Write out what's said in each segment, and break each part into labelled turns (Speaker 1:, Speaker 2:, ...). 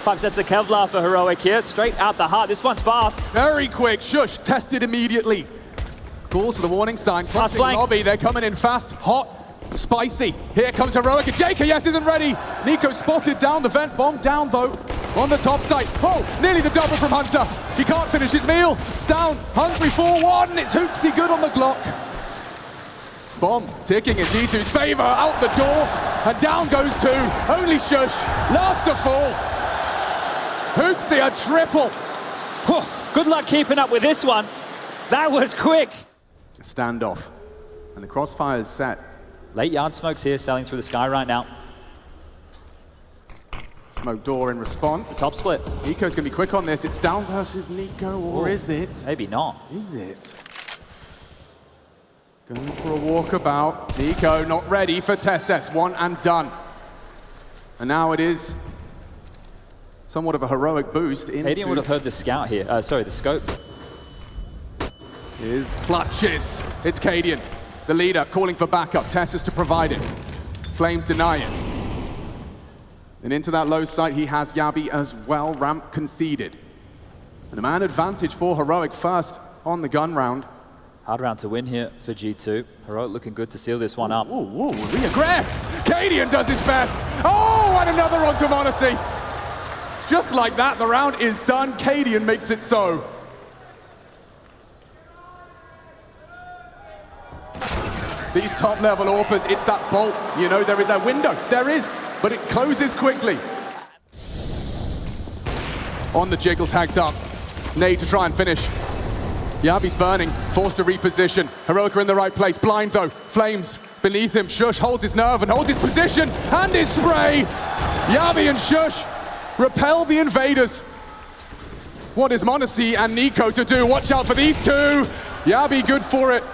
Speaker 1: 5 sets of Kevlar for Heroic here. Straight out the heart. This one's fast.
Speaker 2: Very quick. Shush tested immediately. Calls for the warning sign. Crossing
Speaker 1: flank.
Speaker 2: lobby. They're coming in fast, hot, spicy. Here comes Heroic. And JKS isn't ready. NiKo spotted down the vent. Bomb down, though, on the top side. Oh, nearly the double from Hunter. He can't finish his meal. It's down. Hungry 4-1. It's Hooksy good on the Glock. Bomb ticking in G2's favor. Out the door. And down goes 2. Only Shush. Last to fall. Hooksy a triple.
Speaker 1: Good luck keeping up with this one. That was quick.
Speaker 2: Standoff. And the crossfire is set.
Speaker 1: Late yard smokes here, sailing through the sky right now.
Speaker 2: Smoke door in response.
Speaker 1: Top split.
Speaker 2: NiKo's going to be quick on this. It's down versus NiKo, or is it?
Speaker 1: Maybe not.
Speaker 2: Is it? Going for a walkabout. NiKo not ready for Tesses. One and done. And now it is somewhat of a heroic boost into...
Speaker 1: Cadian would have heard the scout here. Sorry, the scope.
Speaker 2: His clutches. It's Cadian, the leader, calling for backup. Tesses to provide it. Flames deny it. And into that low site, he has Yabi as well. Ramp conceded. And a man advantage for Heroic first on the gun round.
Speaker 1: Hard round to win here for G2. Heroic looking good to seal this one up.
Speaker 2: Ooh, reaggress! Cadian does his best. Oh, and another onto Monacy. Just like that, the round is done. Cadian makes it so. These top-level AWPers, it's that bolt. You know, there is a window. There is, but it closes quickly. On the jiggle, tagged up. Nade to try and finish. Yabi's burning, forced to reposition. Heroic are in the right place, blind though. Flames beneath him. Shush holds his nerve and holds his position and his spray. Yabi and Shush repel the invaders. What is Monacy and NiKo to do? Watch out for these two. Yabi good for it.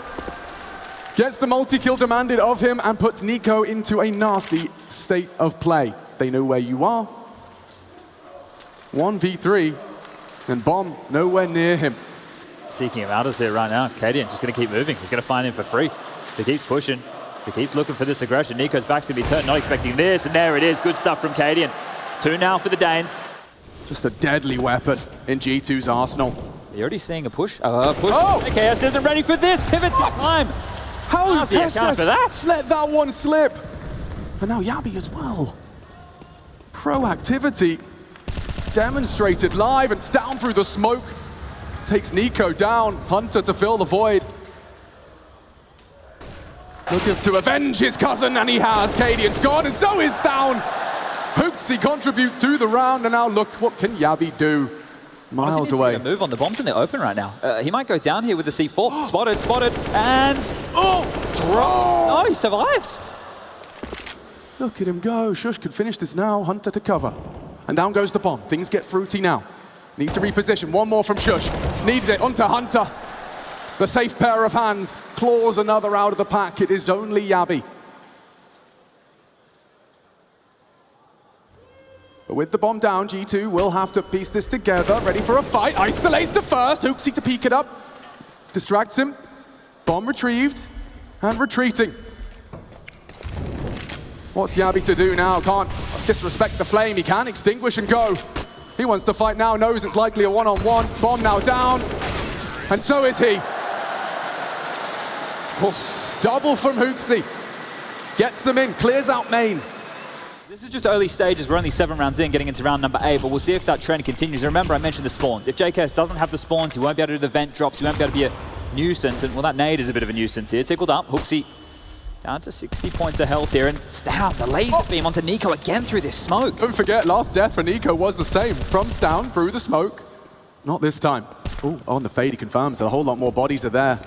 Speaker 2: Gets the multi-kill demanded of him and puts NiKo into a nasty state of play. They know where you are. 1v3, and Bomb nowhere near him.
Speaker 1: Seeking him out of here right now. Cadian just going to keep moving. He's going to find him for free. If he keeps pushing, if he keeps looking for this aggression, NiKo's back's going to be turned, not expecting this, and there it is. Good stuff from Cadian. 2 now for the Danes.
Speaker 2: Just a deadly weapon in G2's arsenal.
Speaker 1: You're already seeing a push. Push. Oh! KS isn't ready for this. Pivots in time.
Speaker 2: How is
Speaker 1: Tesses for that?
Speaker 2: Let that one slip? And now Yabi as well. Proactivity demonstrated live, and down through the smoke. Takes NiKo down. Hunter to fill the void. Looking to avenge his cousin, and he has. Cadian's gone, and so is down. Hooksy contributes to the round, and now look, what can Yabi do? Miles away.
Speaker 1: A move on the bombs in the open right now. He might go down here with the C4. Spotted, and...
Speaker 2: Oh!
Speaker 1: Oh, he survived.
Speaker 2: Look at him go. Shush could finish this now. Hunter to cover. And down goes the bomb. Things get fruity now. Needs to reposition. One more from Shush. Needs it onto Hunter. The safe pair of hands. Claws another out of the pack. It is only Yabi. But with the bomb down, G2 will have to piece this together. Ready for a fight. Isolates the first. Hooksy to peek it up. Distracts him. Bomb retrieved. And retreating. What's Yabi to do now? Can't disrespect the flame. He can extinguish and go. He wants to fight now. Knows it's likely a one-on-one. Bomb now down. And so is he. Double from Hooksy. Gets them in. Clears out main.
Speaker 1: This is just early stages. We're only 7 rounds in, getting into round number 8, but we'll see if that trend continues. Remember, I mentioned the spawns. If JKS doesn't have the spawns, he won't be able to do the vent drops, he won't be able to be a nuisance, and well, that nade is a bit of a nuisance here. Tickled up, Hooksy down to 60 points of health here, and down the laser beam onto NiKo again through this smoke.
Speaker 2: Don't forget, last death for NiKo was the same. From down through the smoke. Not this time. Oh, on the fade, he confirms a whole lot more bodies are there.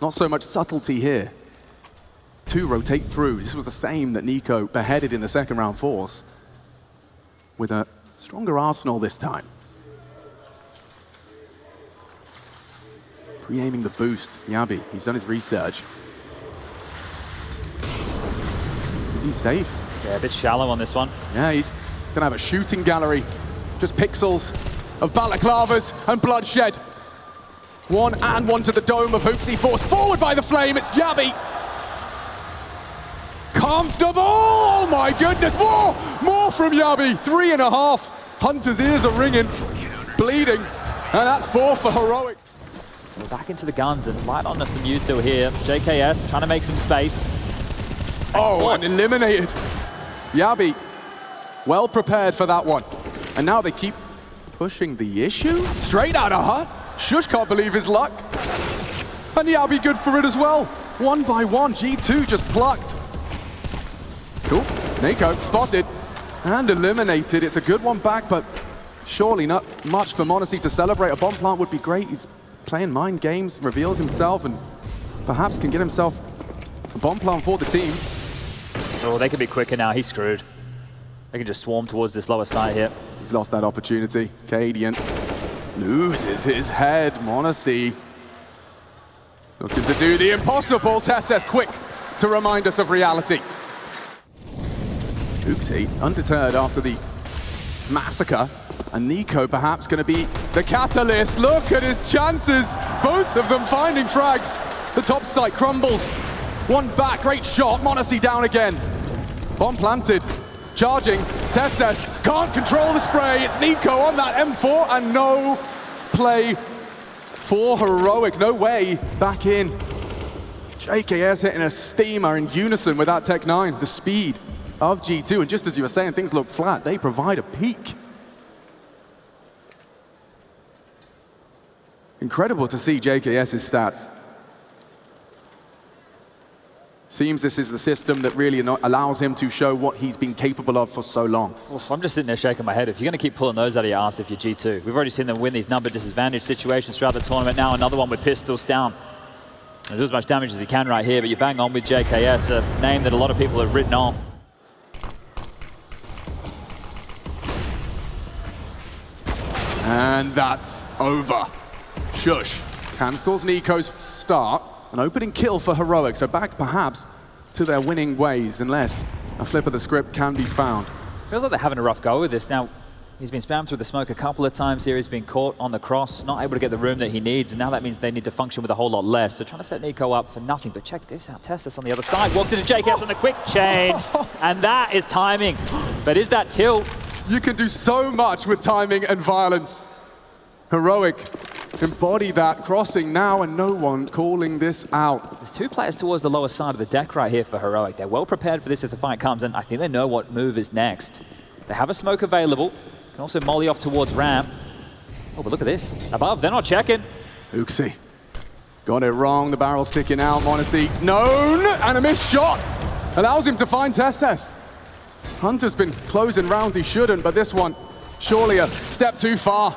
Speaker 2: Not so much subtlety here. 2 rotate through. This was the same that NiKo beheaded in the second round force. With a stronger arsenal this time. Pre-aiming the boost, Yabi. He's done his research. Is he safe?
Speaker 1: Yeah, a bit shallow on this one.
Speaker 2: Yeah, he's gonna have a shooting gallery. Just pixels of balaclavas and bloodshed. One to the dome of Hooksy, forced forward by the flame. It's Yabi. Comfortable! Oh my goodness, more from Yabi. 3.5. Hunter's ears are ringing, bleeding, and that's 4 for Heroic.
Speaker 1: We're back into the guns and light on to some util here. JKS trying to make some space.
Speaker 2: Oh, and eliminated. Yabi, well prepared for that one. And now they keep pushing the issue. Straight out of hut. Shush can't believe his luck. And Yabi good for it as well. 1 by 1, G2 just plucked. Cool, NiKo spotted and eliminated. It's a good one back, but surely not much for m0NESY to celebrate. A bomb plant would be great. He's playing mind games, reveals himself, and perhaps can get himself a bomb plant for the team.
Speaker 1: Oh, they can be quicker now. He's screwed. They can just swarm towards this lower side here.
Speaker 2: He's lost that opportunity. Cadian loses his head. m0NESY looking to do the impossible. TeSS quick to remind us of reality. Uxie undeterred after the massacre. And NiKo perhaps going to be the catalyst. Look at his chances. Both of them finding frags. The top site crumbles. One back, great shot. m0NESY down again. Bomb planted. Charging. TeSS can't control the spray. It's NiKo on that M4 and no play for Heroic. No way back in. JKS hitting a steamer in unison with that Tech 9. The speed of G2. And just as you were saying, things look flat. They provide a peak. Incredible to see JKS's stats. Seems this is the system that really allows him to show what he's been capable of for so long.
Speaker 1: Well, I'm just sitting there shaking my head. If you're going to keep pulling those out of your ass if you're G2, we've already seen them win these number disadvantage situations throughout the tournament. Now another one with pistols down. And do as much damage as he can right here, but you bang on with JKS, a name that a lot of people have written off.
Speaker 2: And that's over. Shush cancels NiKo's start. An opening kill for Heroic, so back perhaps to their winning ways, unless a flip of the script can be found.
Speaker 1: Feels like they're having a rough go with this. Now, he's been spammed through the smoke a couple of times here. He's been caught on the cross, not able to get the room that he needs, and now that means they need to function with a whole lot less. So trying to set NiKo up for nothing, but check this out. TeSS on the other side, walks into JKS on the quick change, and that is timing. But is that tilt?
Speaker 2: You can do so much with timing and violence. Heroic embody that crossing now, and no one calling this out.
Speaker 1: There's 2 players towards the lower side of the deck right here for Heroic. They're well prepared for this if the fight comes, and I think they know what move is next. They have a smoke available. Can also molly off towards ramp. Oh, but look at this. Above, they're not checking.
Speaker 2: Uxie got it wrong. The barrel sticking out. m0NESY known, and a missed shot allows him to find TeSS. Hunter's been closing rounds he shouldn't, but this one surely a step too far.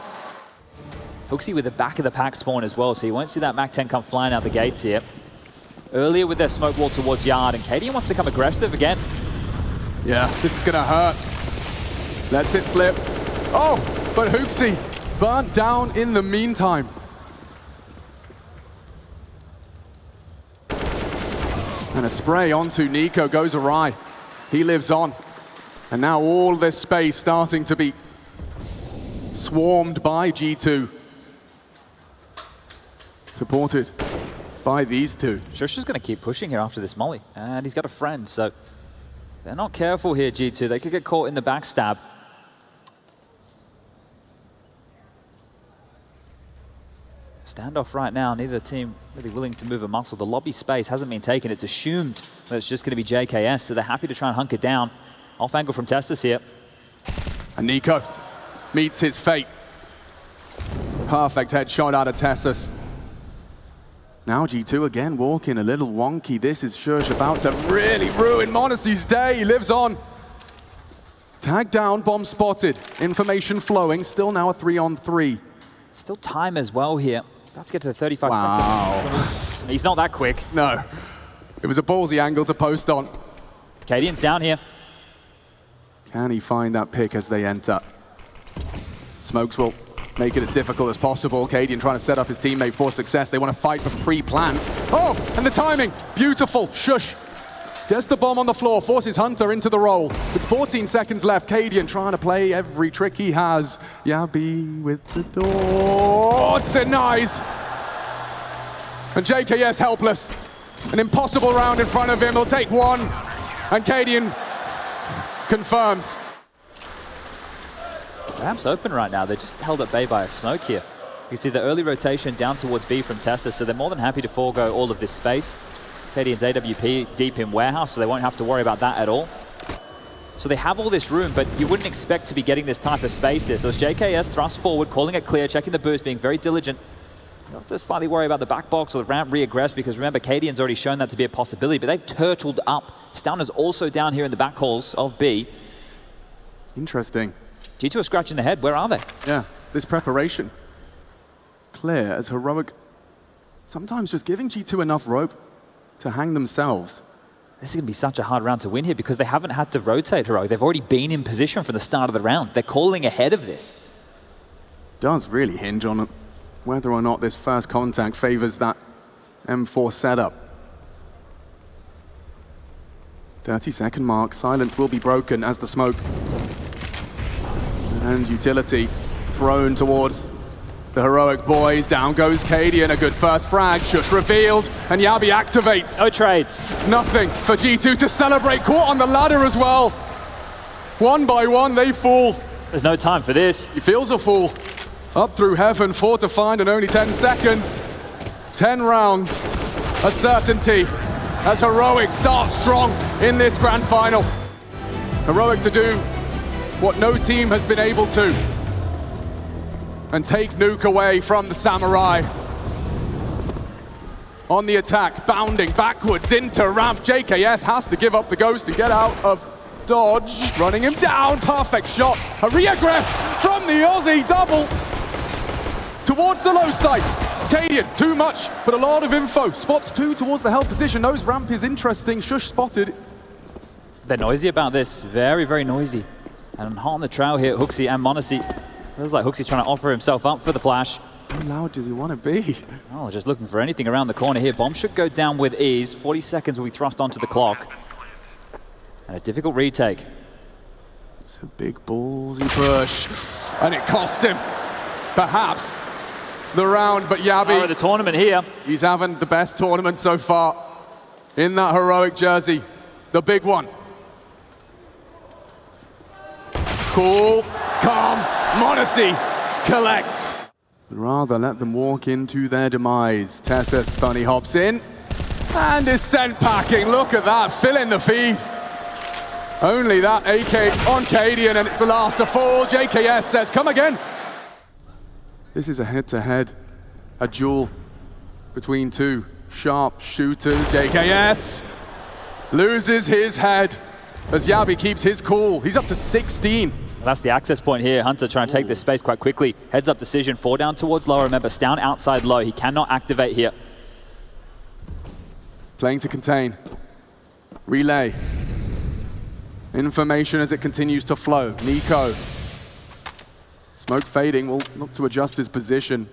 Speaker 1: Uxie with the back of the pack spawn as well, so you won't see that MAC-10 come flying out the gates here. Earlier with their smoke wall towards Yard, and Cadian wants to come aggressive again.
Speaker 2: Yeah, this is gonna hurt. Lets it slip. Oh, but Uxie burnt down in the meantime. And a spray onto NiKo goes awry. He lives on. And now all this space starting to be swarmed by G2. Supported by these two.
Speaker 1: Shush is going to keep pushing here after this molly, and he's got a friend, so if they're not careful here, G2, they could get caught in the backstab. Standoff right now, neither team really willing to move a muscle. The lobby space hasn't been taken. It's assumed that it's just going to be JKS, so they're happy to try and hunker down. Off angle from TeSS here.
Speaker 2: And NiKo meets his fate. Perfect headshot out of TeSS. Now G2 again walking a little wonky. This is Shush about to really ruin m0NESY's day. He lives on. Tag down, bomb spotted. Information flowing. Still now a 3-on-3.
Speaker 1: Still time as well here. About to get to the 35
Speaker 2: wow.
Speaker 1: seconds. He's not that quick.
Speaker 2: No. It was a ballsy angle to post on.
Speaker 1: Cadian's down here.
Speaker 2: Can he find that pick as they enter? Smokes will make it as difficult as possible. Cadian trying to set up his teammate for success. They want to fight for pre-plan. Oh, and the timing. Beautiful. Shush. Gets the bomb on the floor, forces Hunter into the roll. With 14 seconds left, Cadian trying to play every trick he has. Yabi with the door. Denies. And JKS helpless. An impossible round in front of him. He'll take one. And Cadian confirms.
Speaker 1: Ramp's open right now. They're just held at bay by a smoke here. You can see the early rotation down towards B from Tessa, so they're more than happy to forego all of this space. Cadian's AWP deep in warehouse, so they won't have to worry about that at all. So they have all this room, but you wouldn't expect to be getting this type of space here. So it's JKS thrust forward, calling it clear, checking the boost, being very diligent. You have to slightly worry about the back box or the ramp re-aggress, because remember, Cadian's already shown that to be a possibility, but they've turtled up. Stauner's also down here in the back halls of B.
Speaker 2: Interesting.
Speaker 1: G2 are scratching their head. Where are they?
Speaker 2: Yeah, this preparation. Clear as Heroic sometimes just giving G2 enough rope to hang themselves.
Speaker 1: This is going to be such a hard round to win here because they haven't had to rotate Heroic. They've already been in position from the start of the round. They're calling ahead of this.
Speaker 2: Does really hinge on whether or not this first contact favors that M4 setup. 30-second mark. Silence will be broken as the smoke and utility thrown towards the Heroic boys. Down goes Cadian, a good first frag. Shush revealed, and Yabi activates.
Speaker 1: No trades.
Speaker 2: Nothing for G2 to celebrate. Caught on the ladder as well. One by one, they fall.
Speaker 1: There's no time for this.
Speaker 2: He feels a fall. Up through heaven, 4 to find in only 10 seconds. 10 rounds, a certainty, as Heroic starts strong in this grand final. Heroic to do what no team has been able to, and take Nuke away from the Samurai. On the attack, bounding backwards into ramp. JKS has to give up the ghost and get out of dodge. Running him down, perfect shot. A re-aggress from the Aussie, double towards the low side. Cadian, too much, but a lot of info. Spots 2 towards the held position. Knows ramp is interesting. Shush spotted.
Speaker 1: They're noisy about this, very, very noisy. And hot on the trail here, Hooksy and m0NESY. Feels like Hooksy's trying to offer himself up for the flash.
Speaker 2: How loud does he want to be?
Speaker 1: Oh, just looking for anything around the corner here. Bomb should go down with ease. 40 seconds will be thrust onto the clock. And a difficult retake.
Speaker 2: It's a big ballsy push. And it costs him, perhaps, the round. But Yabi,
Speaker 1: the tournament here.
Speaker 2: He's having the best tournament so far in that Heroic jersey. The big one. Cool, calm, m0NESY collects. Rather let them walk into their demise. Tessus bunny hops in and is sent packing. Look at that, filling the feed. Only that AK on Cadian, and it's the last to fall. JKS says, come again. This is a head-to-head, a duel between two sharp shooters. JKS loses his head as Yabi keeps his cool. He's up to 16.
Speaker 1: Well, that's the access point here. Hunter trying to take this space quite quickly. Heads up decision, 4 down towards low. Remember, Stoun outside low. He cannot activate here.
Speaker 2: Playing to contain. Relay. Information as it continues to flow. NiKo. Smoke fading, will look to adjust his position.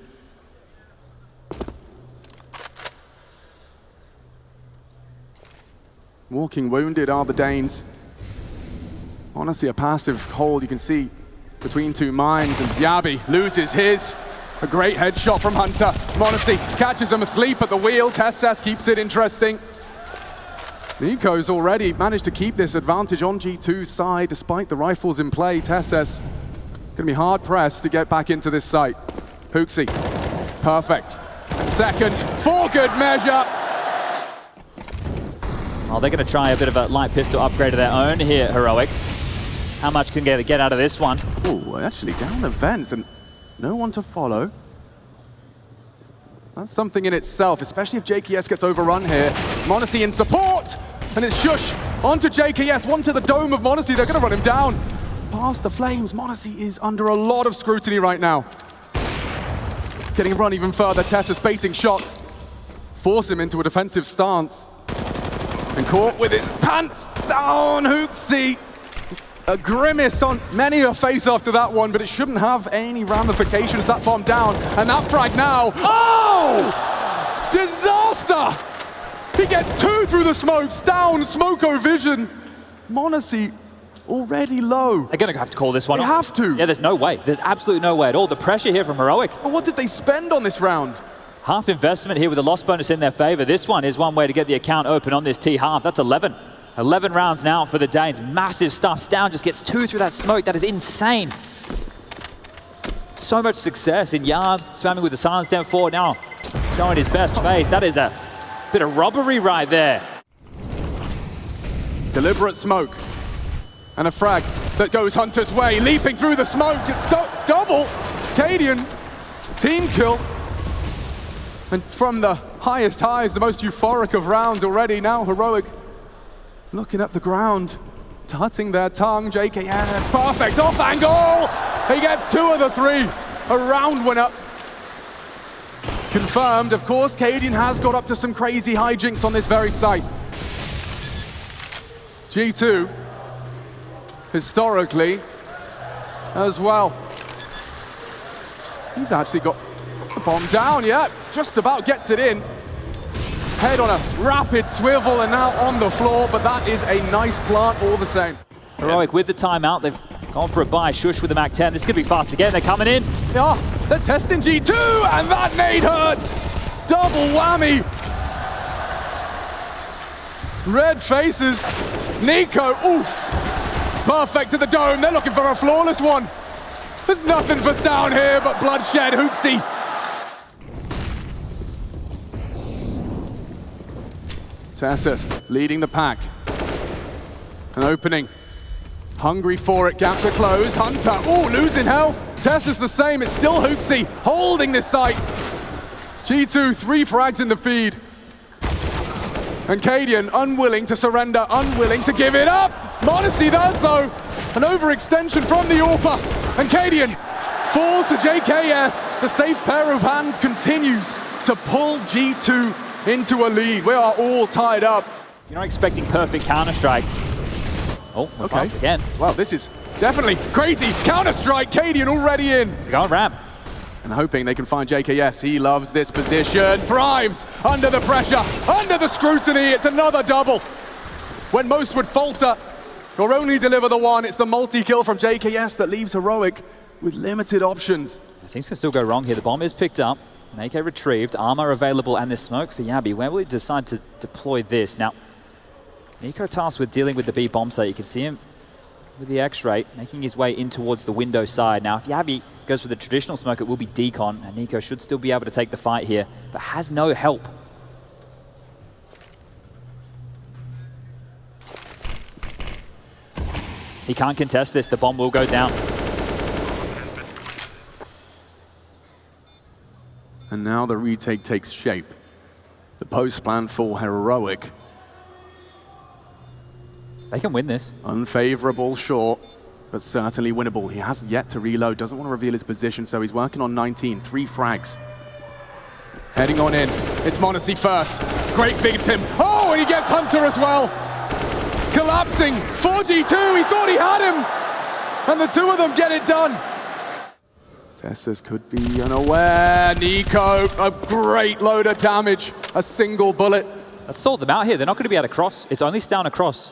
Speaker 2: Walking wounded are the Danes. Honestly, a passive hold you can see between two mines, and Yabi loses his. A great headshot from Hunter. m0NESY catches him asleep at the wheel. Tessus keeps it interesting. NiKo's already managed to keep this advantage on G2's side despite the rifles in play. Tessus gonna be hard pressed to get back into this site. Hooksy, perfect. Second, for good measure.
Speaker 1: Well, they're going to try a bit of a light pistol upgrade of their own here, Heroic. How much can they get out of this one?
Speaker 2: Oh, actually down the vents and no one to follow. That's something in itself, especially if JKS gets overrun here. m0NESY in support, and it's Shush onto JKS, one to the dome of m0NESY. They're going to run him down. Past the flames, m0NESY is under a lot of scrutiny right now. Getting run even further, Tessus baiting shots. Force him into a defensive stance. And caught with his pants down, Hooksy. A grimace on many a face after that one, but it shouldn't have any ramifications. That bomb down, and that frag now. Oh! Disaster! He gets 2 through the smokes, down, Smoko vision. m0NESY already low.
Speaker 1: They're going to have to call this one
Speaker 2: off. They have to.
Speaker 1: Yeah, there's no way. There's absolutely no way at all. The pressure here from Heroic.
Speaker 2: But what did they spend on this round?
Speaker 1: Half investment here with a loss bonus in their favor. This one is one way to get the account open on this T-half. That's 11. 11 rounds now for the Danes. Massive stuff. Stoun just gets 2 through that smoke. That is insane. so much success in Yard, spamming with the silence down forward, now showing his best face. That is a bit of robbery right there.
Speaker 2: Deliberate smoke. And a frag that goes Hunter's way, leaping through the smoke. It's double. Cadian, team kill. And from the highest highs, the most euphoric of rounds already, now Heroic looking at the ground, tutting their tongue. JKS, perfect off angle. He gets 2 of the 3. A round winner. Confirmed, of course, Cadian has got up to some crazy hijinks on this very site. G2, historically, as well. He's actually got the bomb down, yeah, just about gets it in. Head on a rapid swivel and now on the floor, but that is a nice plant all the same.
Speaker 1: Heroic with the timeout, they've gone for a buy. Shush with the Mac 10, this is gonna be fast again, they're coming in.
Speaker 2: Yeah, they're testing G2, and that nade hurts! Double whammy! Red faces, NiKo, oof! Perfect to the dome, they're looking for a flawless one. There's nothing for down here but bloodshed, Hooksy. Tessus leading the pack. An opening. Hungry for it, gaps are closed. Hunter, ooh, losing health. Tessus the same, it's still Hooksy holding this site. G2, 3 frags in the feed. And Cadian unwilling to surrender, unwilling to give it up. Modesty does though. An overextension from the AWPer. And Cadian falls to JKS. The safe pair of hands continues to pull G2 into a lead. We are all tied up.
Speaker 1: You're not expecting perfect Counter-Strike. Oh, we're fast again.
Speaker 2: Well, this is definitely crazy. Counter-Strike, Cadian already in.
Speaker 1: They got a ramp.
Speaker 2: And hoping they can find JKS. He loves this position. Thrives under the pressure, under the scrutiny. It's another double. When most would falter or only deliver the one, it's the multi-kill from JKS that leaves Heroic with limited options.
Speaker 1: Things can still go wrong here. The bomb is picked up. NiKo retrieved, armor available, and this smoke for Yabi. Where will he decide to deploy this? Now, NiKo tasked with dealing with the B bomb site. You can see him with the X-ray, making his way in towards the window side. Now, if Yabi goes for the traditional smoke, it will be decon, and NiKo should still be able to take the fight here, but has no help. He can't contest this. The bomb will go down.
Speaker 2: And now the retake takes shape. The post plan for Heroic.
Speaker 1: They can win this.
Speaker 2: Unfavorable short, but certainly winnable. He has yet to reload, doesn't want to reveal his position, so he's working on 19, 3 frags. Heading on in, it's Monacy first. Great victim. Oh, and he gets Hunter as well. Collapsing, 4G2, he thought he had him. And the 2 of them get it done. Tessus could be unaware. NiKo, a great load of damage. A single bullet.
Speaker 1: Let's sort them out here. They're not going to be able to cross. It's only down across.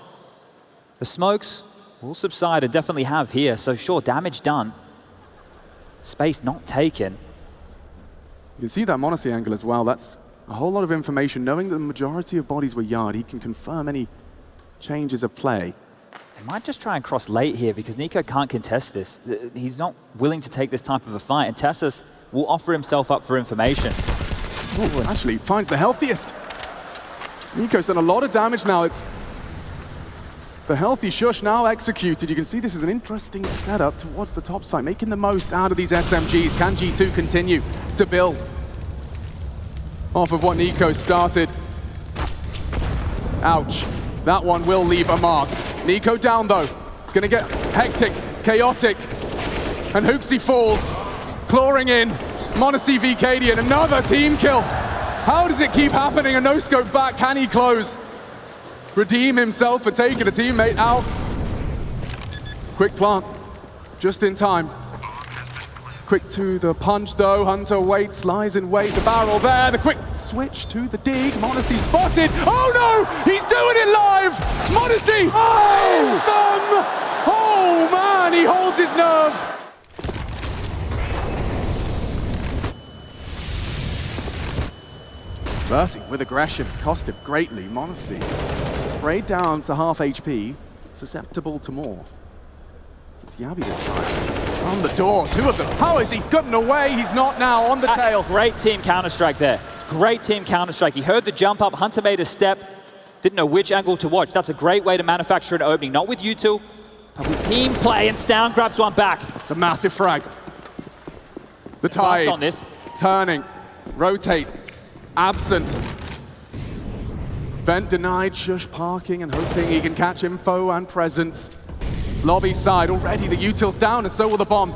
Speaker 1: The smokes will subside and definitely have here. So sure, damage done. Space not taken.
Speaker 2: You can see that Monacy angle as well. That's a whole lot of information. Knowing that the majority of bodies were Yard, he can confirm any changes of play.
Speaker 1: They might just try and cross late here because NiKo can't contest this. He's not willing to take this type of a fight, and Tessus will offer himself up for information.
Speaker 2: Ooh, actually finds the healthiest. NiKo's done a lot of damage now. It's the healthy Shush now executed. You can see this is an interesting setup towards the top side, making the most out of these SMGs. Can G2 continue to build off of what NiKo started? Ouch. That one will leave a mark. NiKo down though. It's gonna get hectic, chaotic. And Hooksy falls, clawing in. Monacy v Cadian, another team kill. How does it keep happening? A no-scope back, can he close? Redeem himself for taking a teammate out. Quick plant, just in time. Quick to the punch though, Hunter waits, lies in wait, the barrel there, the quick switch to the dig, Monacy spotted. Oh no, he's doing it live! Monacy hits them! Oh man, he holds his nerve. Flirting with aggression, it's cost him greatly. Monacy sprayed down to half HP, susceptible to more. It's Yabi this time. On the door, two of them. How is he gotten away? He's not now, on the tail.
Speaker 1: Great team Counter-Strike there. Great team Counter-Strike. He heard the jump up, Hunter made a step, didn't know which angle to watch. That's a great way to manufacture an opening, not with you two, but with team play, and Stown grabs one back.
Speaker 2: It's a massive frag. The tide
Speaker 1: on this.
Speaker 2: Turning, rotate, absent. Vent denied, Shush parking and hoping he can catch info and presence. Lobby side, already the util's down and so will the bomb.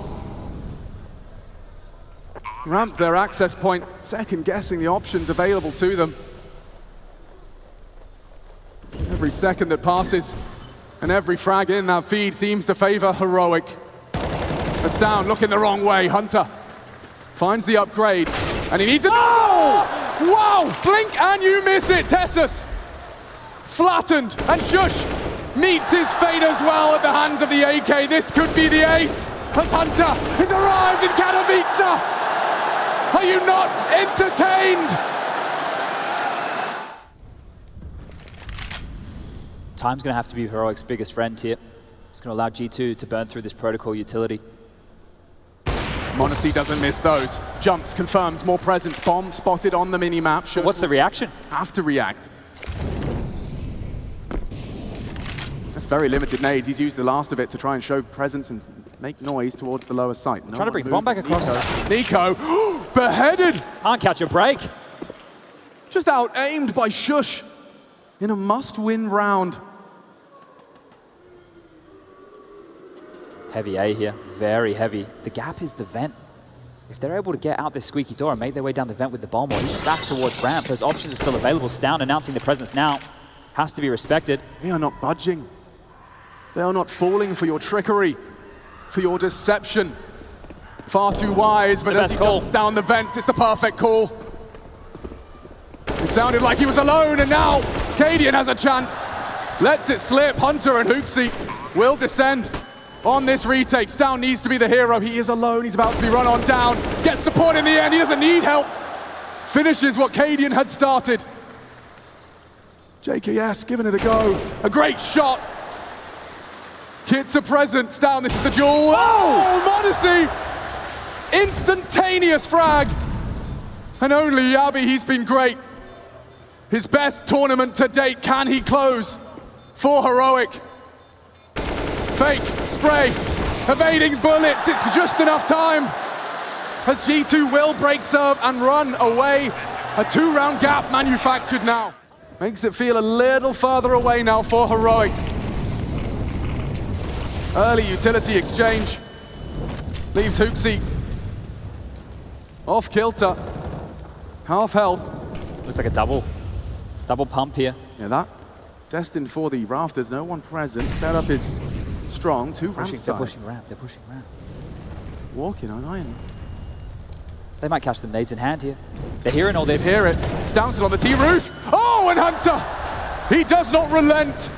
Speaker 2: Ramp their access point, second guessing the options available to them. Every second that passes and every frag in that feed seems to favor Heroic. As Down looking the wrong way, Hunter finds the upgrade and he needs it. Oh! Wow! Blink and you miss it, Tessus! Flattened, and Shush meets his fate as well at the hands of the AK. This could be the ace, as Hunter has arrived in Katowice! Are you not entertained?
Speaker 1: Time's going to have to be Heroic's biggest friend here. It's going to allow G2 to burn through this protocol utility.
Speaker 2: m0NESY doesn't miss those. Jumps, confirms more presence. Bomb spotted on the mini-map.
Speaker 1: What's the reaction?
Speaker 2: Have to react. That's very limited nades. He's used the last of it to try and show presence and make noise towards the lower site.
Speaker 1: Trying to bring the bomb back across.
Speaker 2: NiKo, beheaded!
Speaker 1: Can't catch a break.
Speaker 2: Just out-aimed by Shush in a must-win round.
Speaker 1: Heavy A here, very heavy. The gap is the vent. If they're able to get out this squeaky door and make their way down the vent with the bomb or even back towards ramp, those options are still available. Stown announcing the presence now. Has to be respected.
Speaker 2: They are not budging. They are not falling for your trickery, for your deception. Far too wise, but as he dumps down the vents, it's the perfect call. It sounded like he was alone, and now Cadian has a chance. Lets it slip. Hunter and Hooksy will descend on this retake. Stown needs to be the hero. He is alone. He's about to be run on down. Gets support in the end. He doesn't need help. Finishes what Cadian had started. JKS giving it a go. A great shot. Kits are present. Stown, this is the duel. Oh, m0NESY! Instantaneous frag. And only Yabi, he's been great. His best tournament to date. Can he close for Heroic? Fake, spray, evading bullets. It's just enough time as G2 will break serve and run away. A 2-round gap manufactured now. Makes it feel a little further away now for Heroic. Early utility exchange. Leaves Hooksy off kilter. Half health.
Speaker 1: Looks like a double pump here.
Speaker 2: Yeah, that destined for the rafters. No one present. Setup is strong. They're
Speaker 1: pushing ramp.
Speaker 2: Walking on iron.
Speaker 1: They might catch them nades in hand here. They're hearing all this.
Speaker 2: They hear it. Stouncing on the T roof. Oh, and Hunter! He does not relent.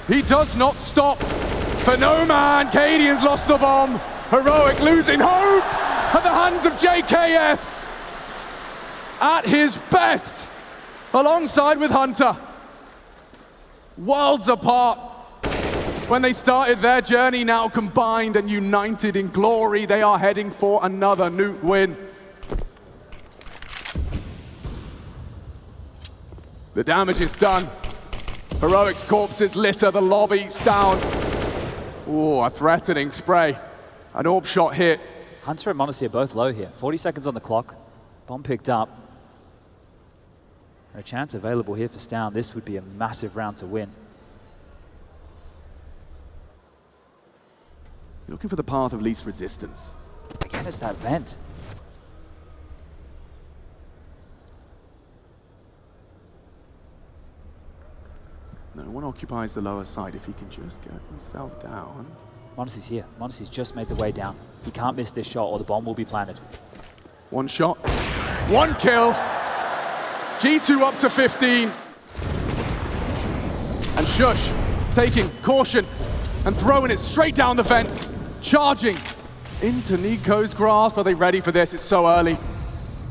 Speaker 2: He does not stop. For no man, Cadian's lost the bomb. Heroic losing hope at the hands of JKS. At his best, alongside with Hunter. Worlds apart. When they started their journey, now combined and united in glory, they are heading for another Nuke win. The damage is done. Heroic's corpses litter the lobby. Down. Oh, a threatening spray. An AWP shot hit.
Speaker 1: Hunter and m0NESY are both low here. 40 seconds on the clock. Bomb picked up. And a chance available here for Stown. This would be a massive round to win.
Speaker 2: You're looking for the path of least resistance.
Speaker 1: Again, it's that vent.
Speaker 2: No one occupies the lower side. If he can just get himself down.
Speaker 1: m0NESY's here. m0NESY's just made the way down. He can't miss this shot or the bomb will be planted.
Speaker 2: One shot. One kill. G2 up to 15. And Shush taking caution and throwing it straight down the vents. Charging into NiKo's grasp. Are they ready for this? It's so early.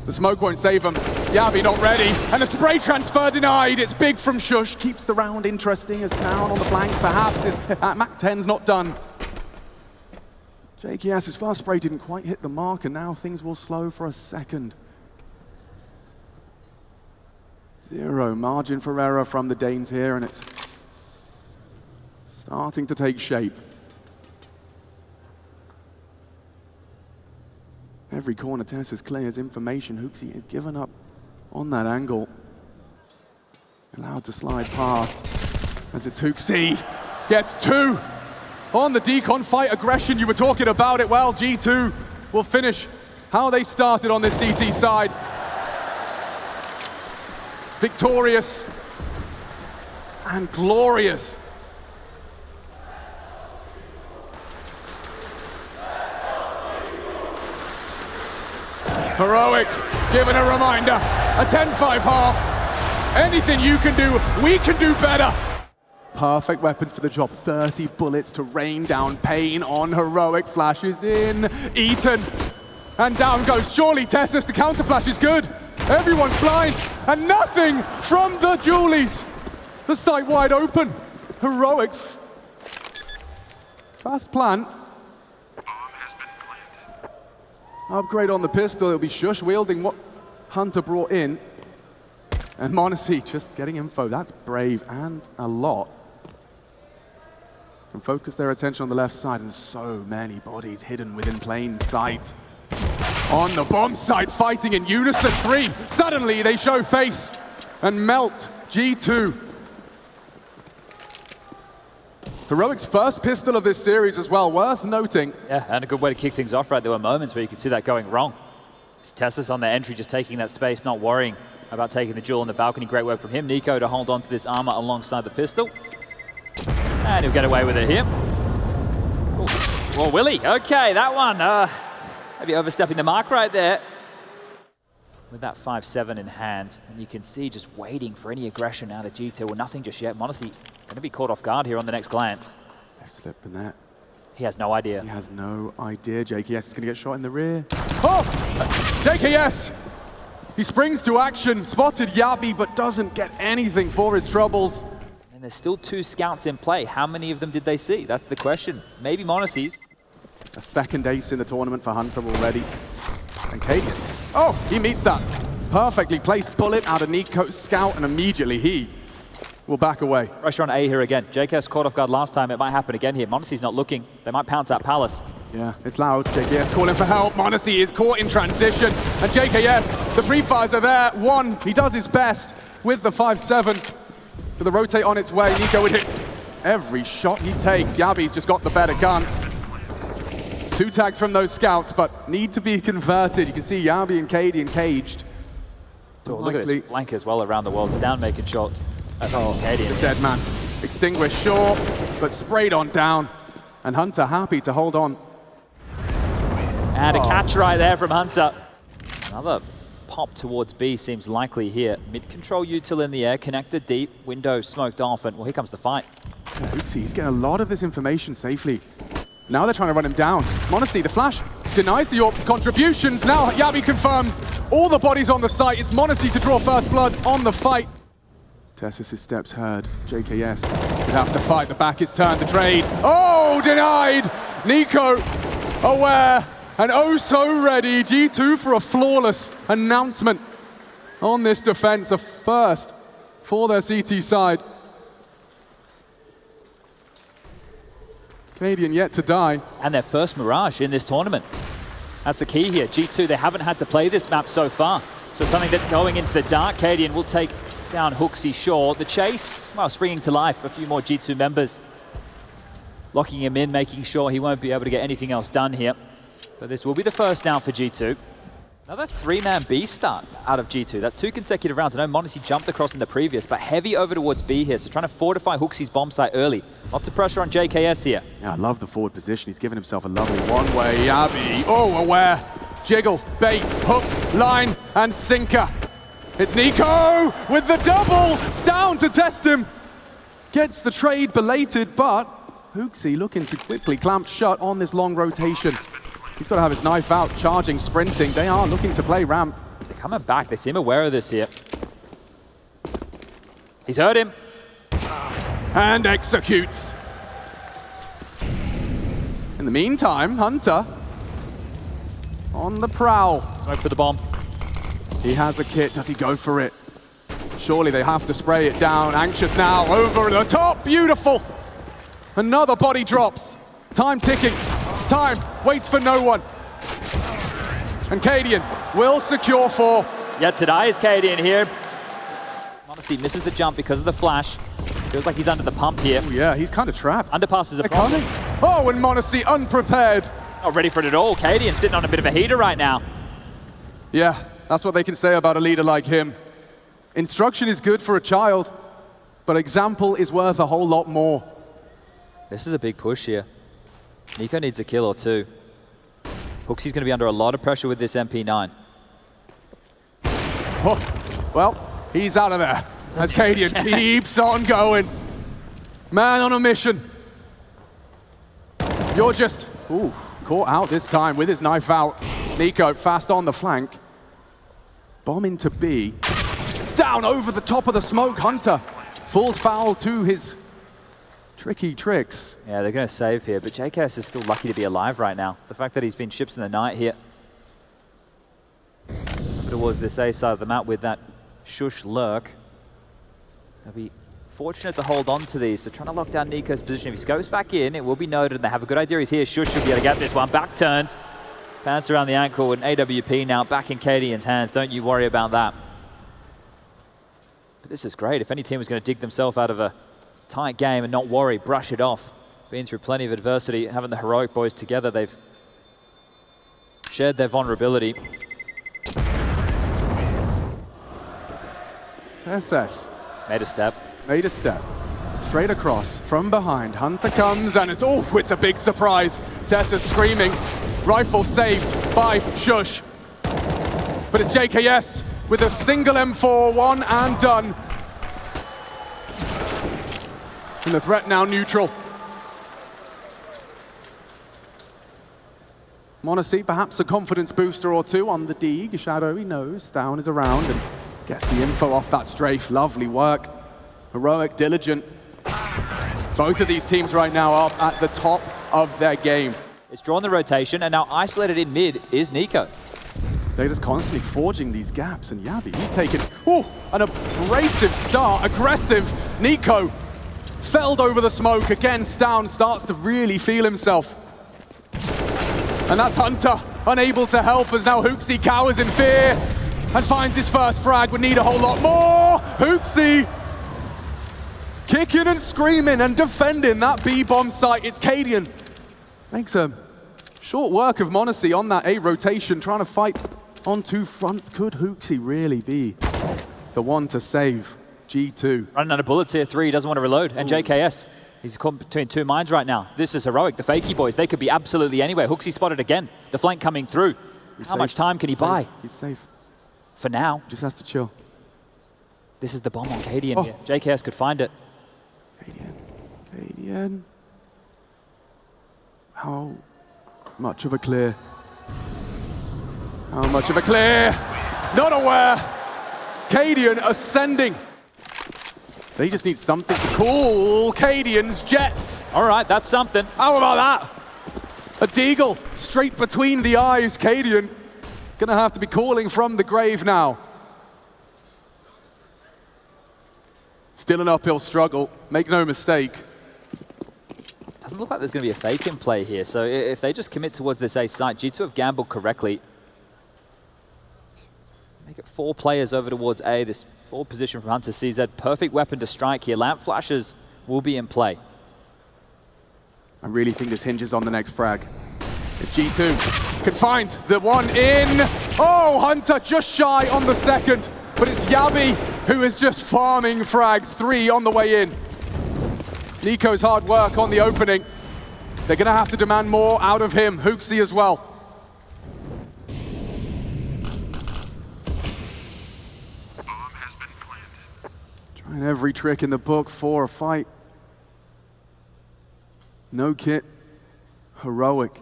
Speaker 2: The smoke won't save them. Yabi not ready. And the spray transfer denied. It's big from Shush. Keeps the round interesting as Stown on the flank. Perhaps this Mac 10's not done. JKS's first spray didn't quite hit the mark, and now things will slow for a second. 0 margin for error from the Danes here, and it's starting to take shape. Every corner test as clear as information. HooXi is given up on that angle. Allowed to slide past as it's HooXi. Gets 2 on the decon fight aggression. You were talking about it. Well, G2 will finish how they started on this CT side. Victorious and glorious. Heroic, given a reminder, a 10-5 half. Anything you can do, we can do better. Perfect weapons for the job. 30 bullets to rain down pain on Heroic. Flashes in, eaten, and down goes. Surely Tessus, the counter flash is good. Everyone's blind, and nothing from the Julies. The site wide open. Heroic. Fast plant. Upgrade on the pistol. It'll be Shush wielding what Hunter brought in. And m0NESY just getting info. That's brave and a lot. Can focus their attention on the left side, and so many bodies hidden within plain sight. On the bomb site, fighting in unison. 3. Suddenly they show face and melt G2. Heroic's first pistol of this series as well, worth noting.
Speaker 1: Yeah, and a good way to kick things off, right? There were moments where you could see that going wrong. It's Tessus on the entry, just taking that space, not worrying about taking the duel on the balcony. Great work from him. NiKo to hold on to this armor alongside the pistol. And he'll get away with it here. Oh, will he? Okay, that one. Maybe overstepping the mark right there. With that 5-7 in hand, and you can see just waiting for any aggression out of G2. Well, nothing just yet. m0NESY going to be caught off guard here on the next glance.
Speaker 2: They've slipped the net.
Speaker 1: He has no idea.
Speaker 2: He has no idea. JKS is going to get shot in the rear. Oh! JKS! He springs to action, spotted Yabi, but doesn't get anything for his troubles.
Speaker 1: And there's still 2 scouts in play. How many of them did they see? That's the question. Maybe m0NESY's.
Speaker 2: A second ace in the tournament for Hunter already. And Cadian. Oh, he meets that. Perfectly placed bullet out of NiKo's scout, and immediately he will back away.
Speaker 1: Pressure on A here again. JKS caught off guard last time. It might happen again here. m0NESY's not looking. They might pounce out Palace.
Speaker 2: Yeah, it's loud. JKS calling for help. m0NESY is caught in transition. And JKS, the pre-fires are there. 1, he does his best with the 5-7. With the rotate on its way, NiKo would hit every shot he takes. Yabi's just got the better gun. 2 tags from those scouts, but need to be converted. You can see Yabi and Cadian caged.
Speaker 1: Oh, look at his flank as well around the world. It's down, making shot. Cadian.
Speaker 2: The dead man. Extinguished, sure, but sprayed on down. And Hunter happy to hold on.
Speaker 1: And a catch right there from Hunter. Another pop towards B seems likely here. Mid-control util in the air, connector deep, window smoked off, and well, here comes the fight.
Speaker 2: Yeah, HooXi, he's getting a lot of this information safely. Now they're trying to run him down. m0NESY, the flash, denies the AWP contributions. Now Yabi confirms all the bodies on the site. It's m0NESY to draw first blood on the fight. Tessus' steps heard. JKS would have to fight. The back is turned to trade. Oh, denied! NiKo aware and oh so ready. G2 for a flawless announcement on this defense. The first for their CT side. Cadian yet to die.
Speaker 1: And their first Mirage in this tournament. That's the key here. G2, they haven't had to play this map so far. So something that going into the dark, Cadian will take down HooXi Shaw. The chase, well, springing to life. A few more G2 members locking him in, making sure he won't be able to get anything else done here. But this will be the first down for G2. Another 3-man B start out of G2. That's 2 consecutive rounds. I know m0NESY jumped across in the previous, but heavy over towards B here. So trying to fortify HooXi's bomb site early. Lots of pressure on JKS here.
Speaker 2: Yeah, I love the forward position. He's given himself a lovely one-way. Yabi, oh, aware. Jiggle, bait, hook, line, and sinker. It's NiKo with the double. Down to test him. Gets the trade belated, but HooXi looking to quickly clamp shut on this long rotation. He's got to have his knife out, charging, sprinting. They are looking to play ramp.
Speaker 1: They're coming back. They seem aware of this here. He's heard him.
Speaker 2: And executes. And In the meantime, Hunter on the prowl.
Speaker 1: Smoke for the bomb.
Speaker 2: He has a kit. Does he go for it? Surely they have to spray it down. Anxious now, over the top. Beautiful. Another body drops. Time ticking. Time waits for no one. And Cadian will secure 4.
Speaker 1: Yet today is Cadian here. Honestly, misses the jump because of the flash. Feels like he's under the pump here.
Speaker 2: Oh, yeah, he's kind of trapped.
Speaker 1: Underpass is a problem.
Speaker 2: Oh, and Monacy unprepared.
Speaker 1: Not ready for it at all. Cadian sitting on a bit of a heater right now.
Speaker 2: Yeah, that's what they can say about a leader like him. Instruction is good for a child, but example is worth a whole lot more.
Speaker 1: This is a big push here. NiKo needs a kill or 2. HooXi's going to be under a lot of pressure with this MP9.
Speaker 2: Oh, well, he's out of there as Cadian keeps on going. Man on a mission. You're just, ooh, caught out this time with his knife out. NiKo fast on the flank. Bomb into B. It's down over the top of the smoke. Hunter falls foul to his tricky tricks.
Speaker 1: Yeah, they're going to save here, but JKS is still lucky to be alive right now. The fact that he's been ships in the night here. Towards this A side of the map with that shush lurk. They'll be fortunate to hold on to these. So trying to lock down NiKo's position. If he scopes back in, it will be noted, and they have a good idea he's here. Shush should be able to get this one. Back turned. Pants around the ankle with an AWP now back in Cadian's hands. Don't you worry about that. But this is great. If any team was going to dig themselves out of a tight game and not worry, brush it off. Been through plenty of adversity, having the heroic boys together, they've shared their vulnerability.
Speaker 2: SS.
Speaker 1: Made a step.
Speaker 2: Made a step. Straight across from behind. Hunter comes and it's, oh, it's a big surprise. Tessa screaming. Rifle saved by Shush. But it's JKS with a single M4, 1 and done. And the threat now neutral. Monacy, perhaps a confidence booster or 2 on the Deeg. Shadow, he knows. Down is around and gets the info off that strafe. Lovely work. Heroic, diligent. Both of these teams right now are at the top of their game.
Speaker 1: It's drawn the rotation, and now isolated in mid is NiKo.
Speaker 2: They're just constantly forging these gaps, and Yabi, he's taken, ooh, an abrasive start, aggressive. NiKo felled over the smoke, again, Stown starts to really feel himself. And that's Hunter, unable to help as now HooXi cowers in fear and finds his first frag, would need a whole lot more. HooXi kicking and screaming and defending that B-bomb site. It's Cadian. Makes a short work of Monacy on that A rotation, trying to fight on 2 fronts. Could HooXi really be the one to save G2?
Speaker 1: Running out of bullets here, 3, doesn't want to reload. And JKS, he's caught between 2 mines right now. This is heroic. The Fakey boys, they could be absolutely anywhere. HooXi spotted again. The flank coming through. How much time can he buy?
Speaker 2: He's safe.
Speaker 1: For now.
Speaker 2: Just has to chill.
Speaker 1: This is the bomb on Cadian here. JKS could find it.
Speaker 2: Cadian. How much of a clear? How much of a clear? Not aware. Cadian ascending. They just need something to cool Cadian's jets.
Speaker 1: All right, that's something.
Speaker 2: How about that? A deagle straight between the eyes. Cadian gonna have to be calling from the grave now. Still an uphill struggle, make no mistake.
Speaker 1: Doesn't look like there's going to be a fake in play here, so if they just commit towards this A site, G2 have gambled correctly. Make it 4 players over towards A, this forward position from Hunter CZ. Perfect weapon to strike here. Lamp flashes will be in play.
Speaker 2: I really think this hinges on the next frag. If G2 can find the one in. Oh, Hunter just shy on the second, but it's Yabi who is just farming frags. 3 on the way in. NiKo's hard work on the opening. They're going to have to demand more out of him. HooXi as well.
Speaker 3: Bomb has been planted.
Speaker 2: Trying every trick in the book for a fight. No kit. Heroic.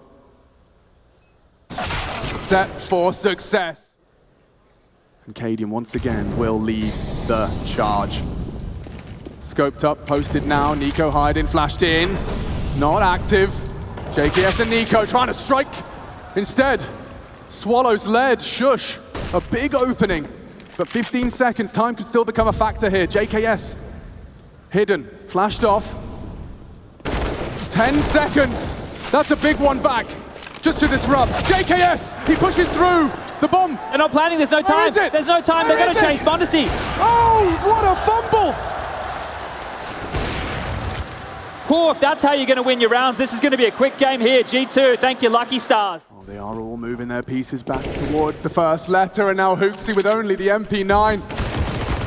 Speaker 2: Set for success. And Cadian once again will lead the charge. Scoped up, posted now. NiKo hiding, flashed in. Not active. JKS and NiKo trying to strike. Instead, Swallows led. Shush, a big opening. But 15 seconds, time could still become a factor here. JKS, hidden, flashed off. 10 seconds, that's a big one back. Just to disrupt. JKS, he pushes through. The bomb.
Speaker 1: They're not planning, there's no time. There's no time, they're going to chase m0NESY.
Speaker 2: Oh, what a fumble.
Speaker 1: Cool, if that's how you're going to win your rounds, this is going to be a quick game here. G2, thank you, Lucky Stars.
Speaker 2: Oh, they are all moving their pieces back towards the first letter, and now Hooksy with only the MP9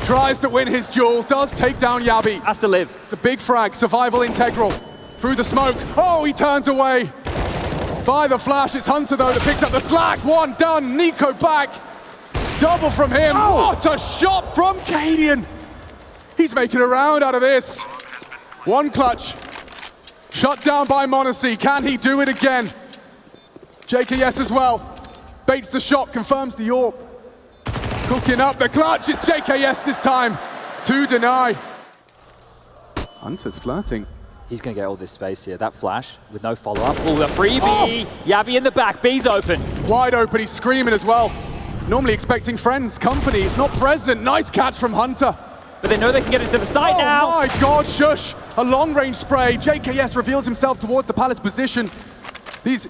Speaker 2: tries to win his duel, does take down Yabi.
Speaker 1: Has to live.
Speaker 2: The big frag, survival integral. Through the smoke, oh, he turns away. By the flash, it's Hunter though that picks up the slack. One done, NiKo back. Double from him. Oh. What a shot from Cadian. He's making a round out of this. One clutch. Shut down by m0NESY. Can he do it again? JKS as well. Baits the shot, confirms the AWP. Cooking up the clutch. It's JKS this time. To deny. Hunter's flirting.
Speaker 1: He's going to get all this space here. That flash with no follow-up. Oh, the freebie. Oh. Yabi in the back. B's open.
Speaker 2: Wide open. He's screaming as well. Normally expecting friends, company. It's not present. Nice catch from Hunter.
Speaker 1: But they know they can get into the side now.
Speaker 2: Oh my God, shush. A long-range spray. JKS reveals himself towards the Palace position. These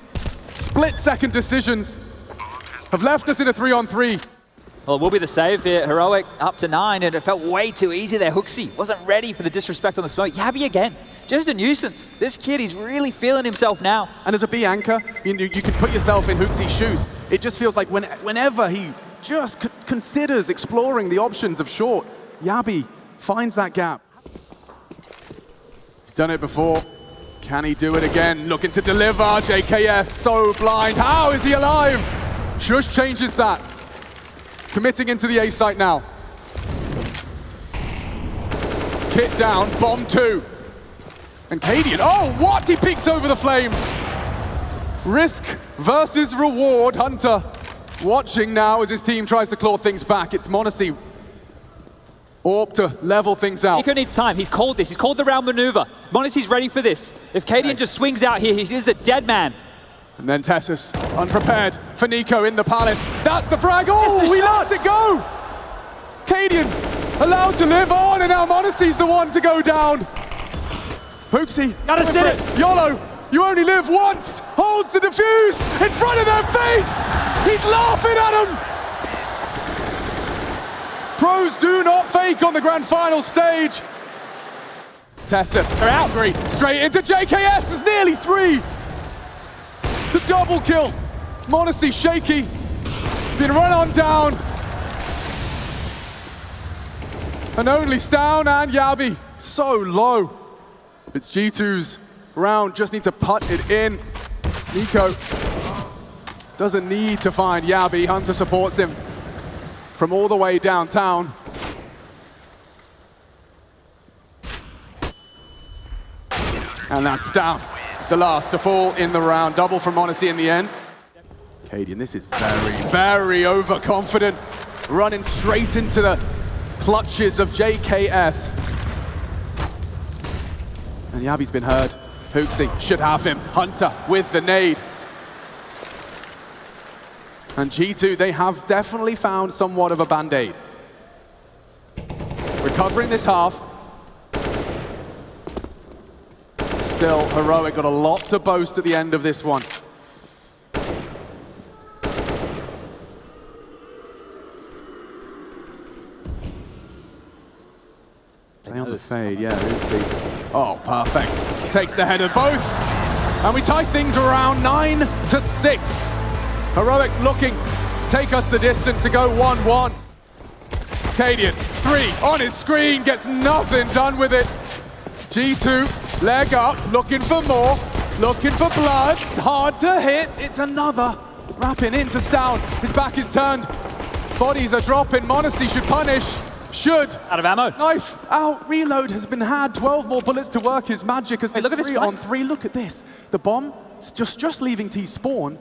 Speaker 2: split-second decisions have left us in a 3-on-3.
Speaker 1: Well, it will be the save here. Heroic up to 9, and it felt way too easy there. Hooksy wasn't ready for the disrespect on the smoke. Yabi again. Just a nuisance. This kid, he's really feeling himself now.
Speaker 2: And as a B anchor, you can put yourself in Hooksy's shoes. It just feels like whenever he just considers exploring the options of short, Yabi finds that gap. He's done it before. Can he do it again? Looking to deliver. JKS so blind. How is he alive? Shush changes that. Committing into the A site now. Kit down, bomb 2. And Cadian, oh, what? He peeks over the flames. Risk versus reward. Hunter watching now as his team tries to claw things back. It's m0NESY. AWP to level things out.
Speaker 1: NiKo needs time. He's called this. He's called the round maneuver. m0NESY's ready for this. If Cadian just swings out here, he is a dead man.
Speaker 2: And then Tessus, unprepared for NiKo in the Palace. That's the frag. Oh, he lets it go. Cadian allowed to live on, and now m0NESY's the one to go down. Hooksy,
Speaker 1: gotta sit it.
Speaker 2: YOLO, you only live once. Holds the defuse in front of their face. He's laughing at them. Pros do not fake on the grand final stage. Tessus,
Speaker 1: they're out.
Speaker 2: Straight into JKS, is nearly 3. The double kill. m0NESY shaky. Been run on down. And only Stown and Yabi so low. It's G2's round, just need to putt it in. NiKo doesn't need to find Yabi. Hunter supports him from all the way downtown. And that's Stown, the last to fall in the round. Double from m0NESY in the end. Cadian, this is very, very overconfident. Running straight into the clutches of JKS. And Yabi's been heard. Hooksy should have him. Hunter with the nade. And G2, they have definitely found somewhat of a band-aid. Recovering this half. Still, Heroic got a lot to boast at the end of this one. Play on the fade, yeah, Hooksy. Oh, perfect. Takes the head of both. And we tie things around 9-6. Heroic looking to take us the distance to go 1-1. Cadian, 3 on his screen, gets nothing done with it. G2, leg up, looking for more, looking for blood. Hard to hit, it's another. Wrapping into Stown, his back is turned. Bodies are dropping, m0NESY should punish. Should.
Speaker 1: Out of ammo.
Speaker 2: Knife out, reload has been had. 12 more bullets to work his magic as there's 3-on-3. Look at this. The bomb, just leaving T spawn.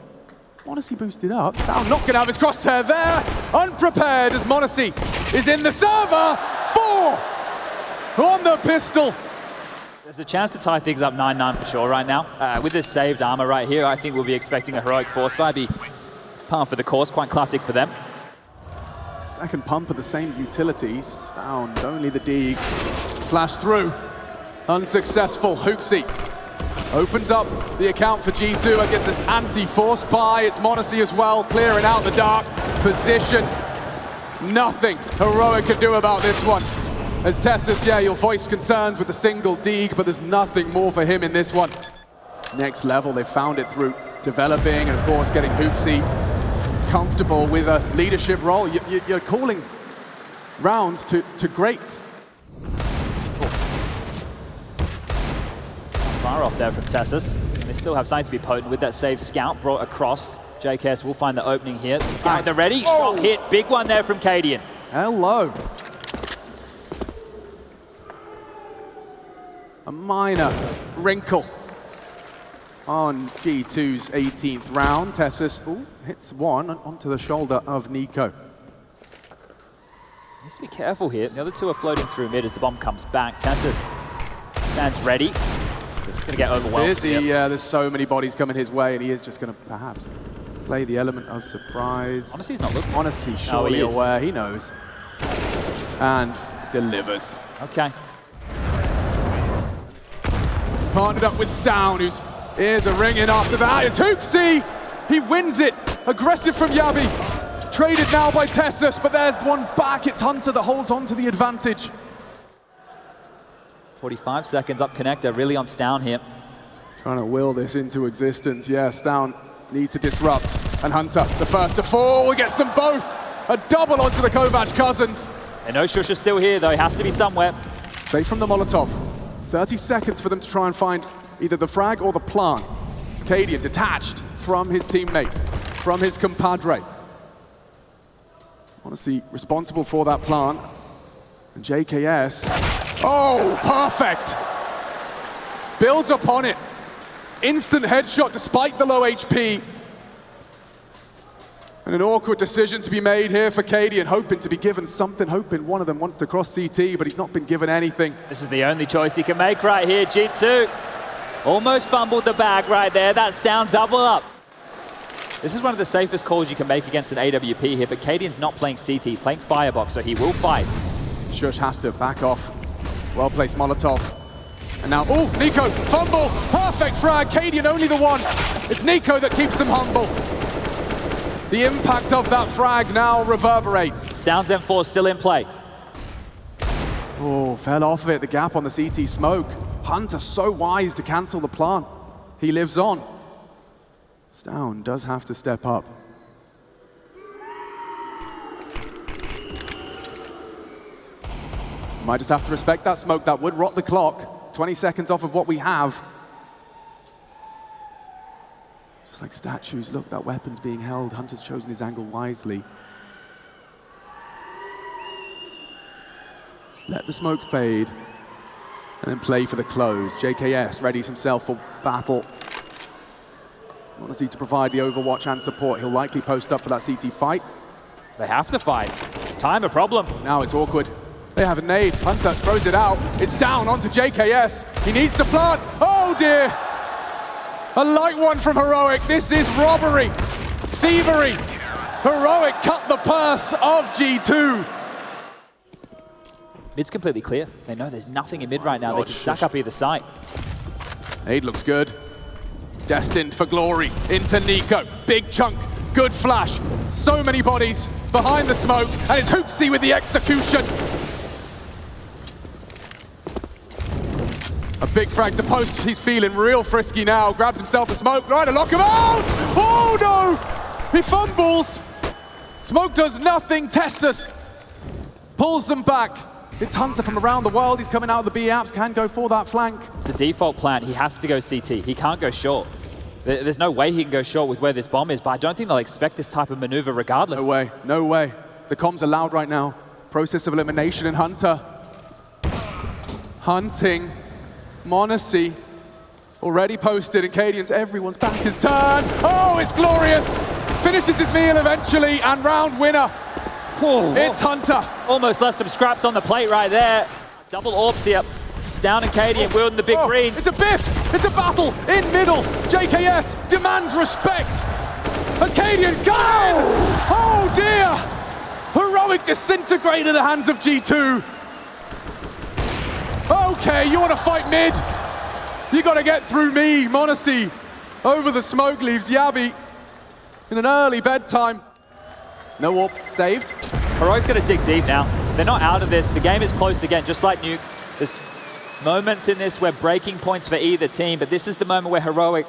Speaker 2: m0NESY boosted up. Stown not gonna have his crosshair there. Unprepared as m0NESY is in the server. 4 on the pistol.
Speaker 1: There's a chance to tie things up 9-9 for sure right now. With this saved armor right here, I think we'll be expecting a heroic force buy. Be par for the course, quite classic for them.
Speaker 2: Second pump of the same utilities. Down, only the D. Flash through. Unsuccessful. Hooksy opens up the account for G2 against this anti-force buy. It's Monacy as well, clearing out the dark position. Nothing Heroic can do about this one. As Tessus, yeah, you'll voice concerns with the single Deeg, but there's nothing more for him in this one. Next level, they found it through developing and, of course, getting Hooksy comfortable with a leadership role. You're calling rounds to greats.
Speaker 1: Far off there from Tessus. They still have something to be potent with that saved scout brought across. JKS will find the opening here. Scout, they're ready. Strong hit. Big one there from Cadian.
Speaker 2: Hello. A minor wrinkle on G2's 18th round. Tessus hits one onto the shoulder of NiKo.
Speaker 1: Needs to be careful here. The other two are floating through mid as the bomb comes back. Tessus stands ready. He's going to get overwhelmed.
Speaker 2: There's so many bodies coming his way, and he is just going to perhaps play the element of surprise.
Speaker 1: Honestly, he's not looking.
Speaker 2: Honestly, surely aware. He knows. And delivers.
Speaker 1: Okay.
Speaker 2: Partnered up with Stown, whose ears are ringing after that. It's Hooksy! He wins it. Aggressive from Yabi. Traded now by Tessus, but there's one back. It's Hunter that holds on to the advantage.
Speaker 1: 45 seconds up connector, really on Stown here.
Speaker 2: Trying to will this into existence. Yeah, Stown needs to disrupt. And Hunter, the first to fall, gets them both. A double onto the Kovac cousins.
Speaker 1: They know Shush is still here, though. He has to be somewhere.
Speaker 2: Safe from the Molotov. 30 seconds for them to try and find either the frag or the plant. Cadian detached from his teammate, from his compadre. Honestly, responsible for that plant. And JKS, oh, perfect! Builds upon it. Instant headshot despite the low HP. And an awkward decision to be made here for Cadian, hoping to be given something, hoping one of them wants to cross CT, but he's not been given anything.
Speaker 1: This is the only choice he can make right here, G2. Almost fumbled the bag right there. That's down, double up. This is one of the safest calls you can make against an AWP here, but Cadian's not playing CT, he's playing Firebox, so he will fight.
Speaker 2: Shush has to back off. Well-placed Molotov. And now, NiKo, fumble, perfect frag, Cadian only the one. It's NiKo that keeps them humble. The impact of that frag now reverberates.
Speaker 1: Stown's M4 still in play.
Speaker 2: Oh, fell off of it, the gap on the CT smoke. Hunter so wise to cancel the plant. He lives on. Stown does have to step up. Might just have to respect that smoke. That would rot the clock. 20 seconds off of what we have. Just like statues, look, that weapon's being held. Hunter's chosen his angle wisely. Let the smoke fade, and then play for the close. JKS readies himself for battle. Honestly, to provide the overwatch and support. He'll likely post up for that CT fight.
Speaker 1: They have to fight. Time a problem.
Speaker 2: Now it's awkward. They have a nade. Hunter throws it out. It's down onto JKS. He needs to plant. Oh dear! A light one from Heroic. This is robbery, thievery. Heroic cut the purse of G2.
Speaker 1: Mid's completely clear. They know there's nothing in mid right now. They can stack up either side.
Speaker 2: Nade looks good. Destined for glory into NiKo. Big chunk, good flash. So many bodies behind the smoke, and it's Hooksy with the execution. A big frag to post. He's feeling real frisky now. Grabs himself a smoke. Right to lock him out. Oh no! He fumbles. Smoke does nothing. Tessus pulls them back. It's Hunter from around the world. He's coming out of the B apps. Can go for that flank.
Speaker 1: It's a default plan. He has to go CT. He can't go short. There's no way he can go short with where this bomb is, but I don't think they'll expect this type of maneuver regardless.
Speaker 2: No way. No way. The comms are loud right now. Process of elimination, and Hunter hunting. Monacy already posted, and Cadian's everyone's back is turned. Oh, it's glorious! Finishes his meal eventually, and round winner. It's Hunter.
Speaker 1: Almost left some scraps on the plate right there. Double orbs here. Down and Katie wielding the big greens.
Speaker 2: It's a biff! It's a battle in middle! JKS demands respect! As Cadian got in! Oh dear! Heroic disintegrated the hands of G2. Okay, you want to fight mid? You got to get through me, m0NESY. Over the smoke leaves Yabi in an early bedtime. No warp, saved.
Speaker 1: Heroic's going to dig deep now. They're not out of this. The game is close again, just like Nuke. There's moments in this where breaking points for either team, but this is the moment where Heroic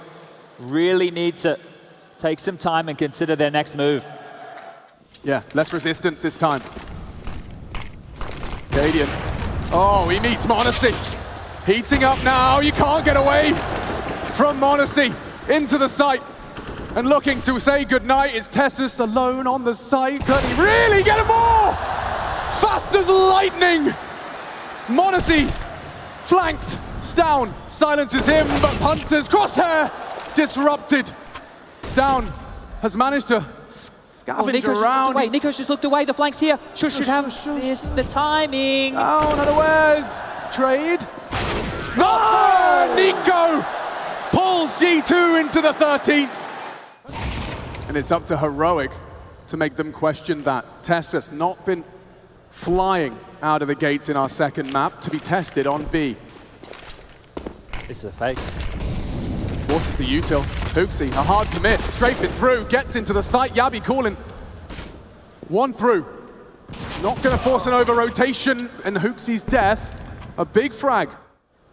Speaker 1: really need to take some time and consider their next move.
Speaker 2: Yeah, less resistance this time. Cadian. Oh, he meets m0NESY. Heating up now, you can't get away from m0NESY. Into the site. And looking to say goodnight is Tessus alone on the site. Can he really get him more? Fast as lightning. m0NESY flanked. Stown silences him, but Hunter's crosshair disrupted. Stown has managed to scavenge around.
Speaker 1: Wait, NiKo's just looked away. The flank's here. Should have this. The timing.
Speaker 2: Down unawares. Trade. No! NiKo pulls G2 into the 13th. And it's up to Heroic to make them question that. Tessus not been flying out of the gates in our second map to be tested on B.
Speaker 1: This is a fake.
Speaker 2: Forces the util. Hooksy, a hard commit, strafe it through, gets into the site. Yabi calling. One through. Not gonna force an over-rotation, and Hooksy's death, a big frag.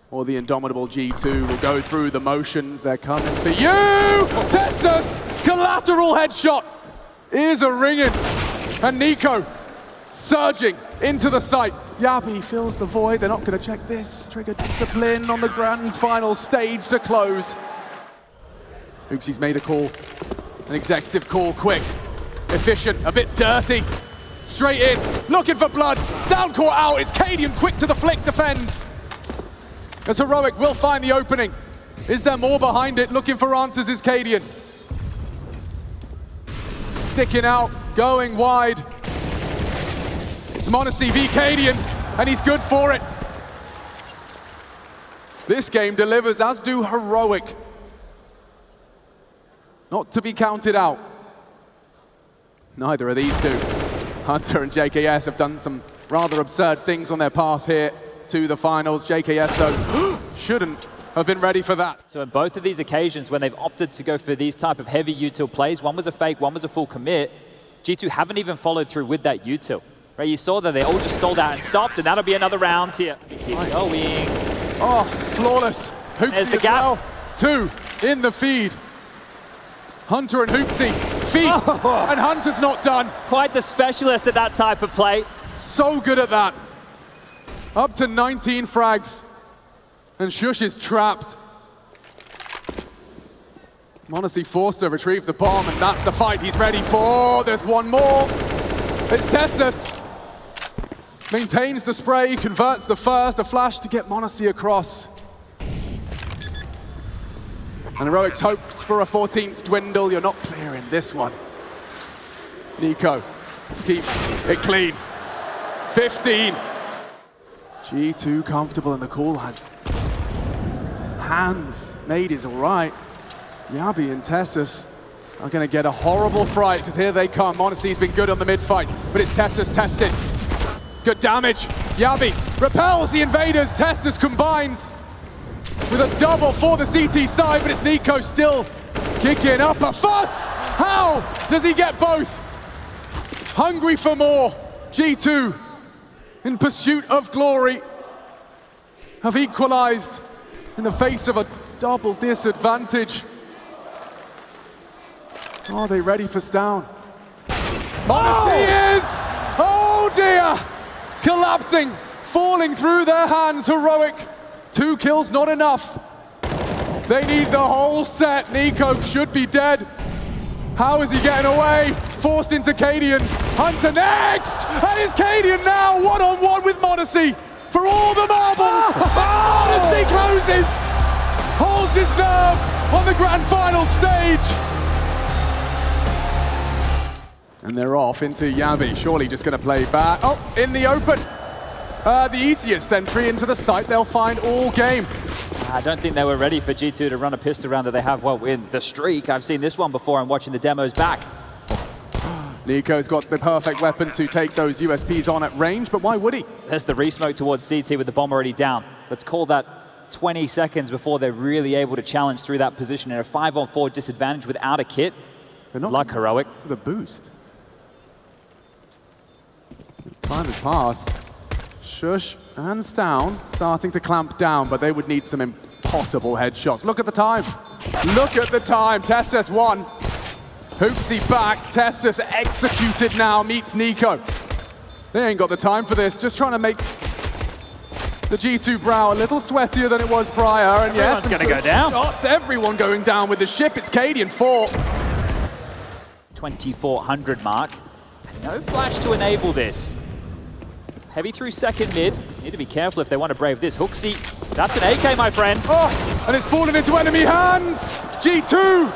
Speaker 2: Or the indomitable G2 will go through the motions. They're coming for you! Tessus, collateral headshot is a ringing. And NiKo surging into the site. Yabi fills the void. They're not gonna check this. Trigger discipline on the grand final stage to close. Hooksy's made a call, an executive call, quick, efficient, a bit dirty. Straight in, looking for blood. Stown caught out, it's Cadian quick to the flick, defends. As Heroic will find the opening. Is there more behind it? Looking for answers is Cadian. Sticking out, going wide. It's m0NESY v Cadian, and he's good for it. This game delivers, as do Heroic. Not to be counted out. Neither of these two. Hunter and JKS have done some rather absurd things on their path here to the finals. JKS, though, shouldn't have been ready for that.
Speaker 1: So in both of these occasions, when they've opted to go for these type of heavy util plays, one was a fake, one was a full commit, G2 haven't even followed through with that util. Right, you saw that they all just stalled out and stopped, and that'll be another round here. Keep going.
Speaker 2: Oh, flawless.
Speaker 1: There's
Speaker 2: Hooksy
Speaker 1: the
Speaker 2: as
Speaker 1: gap.
Speaker 2: well. Two in the feed. Hunter and Hooksy feast, and Hunter's not done.
Speaker 1: Quite the specialist at that type of play.
Speaker 2: So good at that. Up to 19 frags, and Shush is trapped. m0NESY forced to retrieve the bomb, and that's the fight he's ready for. There's one more. It's Tessus. Maintains the spray, converts the first, a flash to get m0NESY across. And Heroic's hopes for a 14th dwindle. You're not clearing this one. NiKo to keep it clean. 15. G2 comfortable, and the call has hands. Nade is all right. Yabi and Tessus are going to get a horrible fright, because here they come. m0NESY's been good on the mid-fight, but it's Tessus tested. Good damage. Yabi repels the invaders. Tessus combines with a double for the CT side, but it's NiKo still kicking up a fuss. How does he get both? Hungry for more. G2 in pursuit of glory have equalized in the face of a double disadvantage. Are they ready for Stown? m0NESY is! Oh dear! Collapsing, falling through their hands. Heroic. 2 kills not enough. They need the whole set. NiKo should be dead. How is he getting away? Forced into Cadian. Hunter next! And it's Cadian now, one-on-one with m0NESY for all the marbles. m0NESY closes, holds his nerve on the grand final stage. And they're off into Yabi. Surely just going to play back. Oh, in the open. the easiest entry into the site they'll find all game.
Speaker 1: I don't think they were ready for G2 to run a pistol round that they have, well, in the streak. I've seen this one before. I'm watching the demos back.
Speaker 2: NiKo's got the perfect weapon to take those USPs on at range, but why would he?
Speaker 1: There's the resmoke towards CT with the bomb already down. Let's call that 20 seconds before they're really able to challenge through that position in a 5-on-4 disadvantage without a kit.
Speaker 2: They're not
Speaker 1: like Heroic.
Speaker 2: The boost. Time has passed. Shush and Stown starting to clamp down, but they would need some impossible headshots. Look at the time. Look at the time. Tessus won. Hoopsy back. Tessus executed now. Meets NiKo. They ain't got the time for this. Just trying to make the G2 brow a little sweatier than it was prior. And
Speaker 1: Everyone's going to go down.
Speaker 2: Shots. Everyone going down with the ship. It's Cadian 4.
Speaker 1: 2400 mark. And no flash to enable this. Heavy through second mid. Need to be careful if they want to brave this. Hooksy, that's an AK, my friend.
Speaker 2: Oh, and it's fallen into enemy hands. G2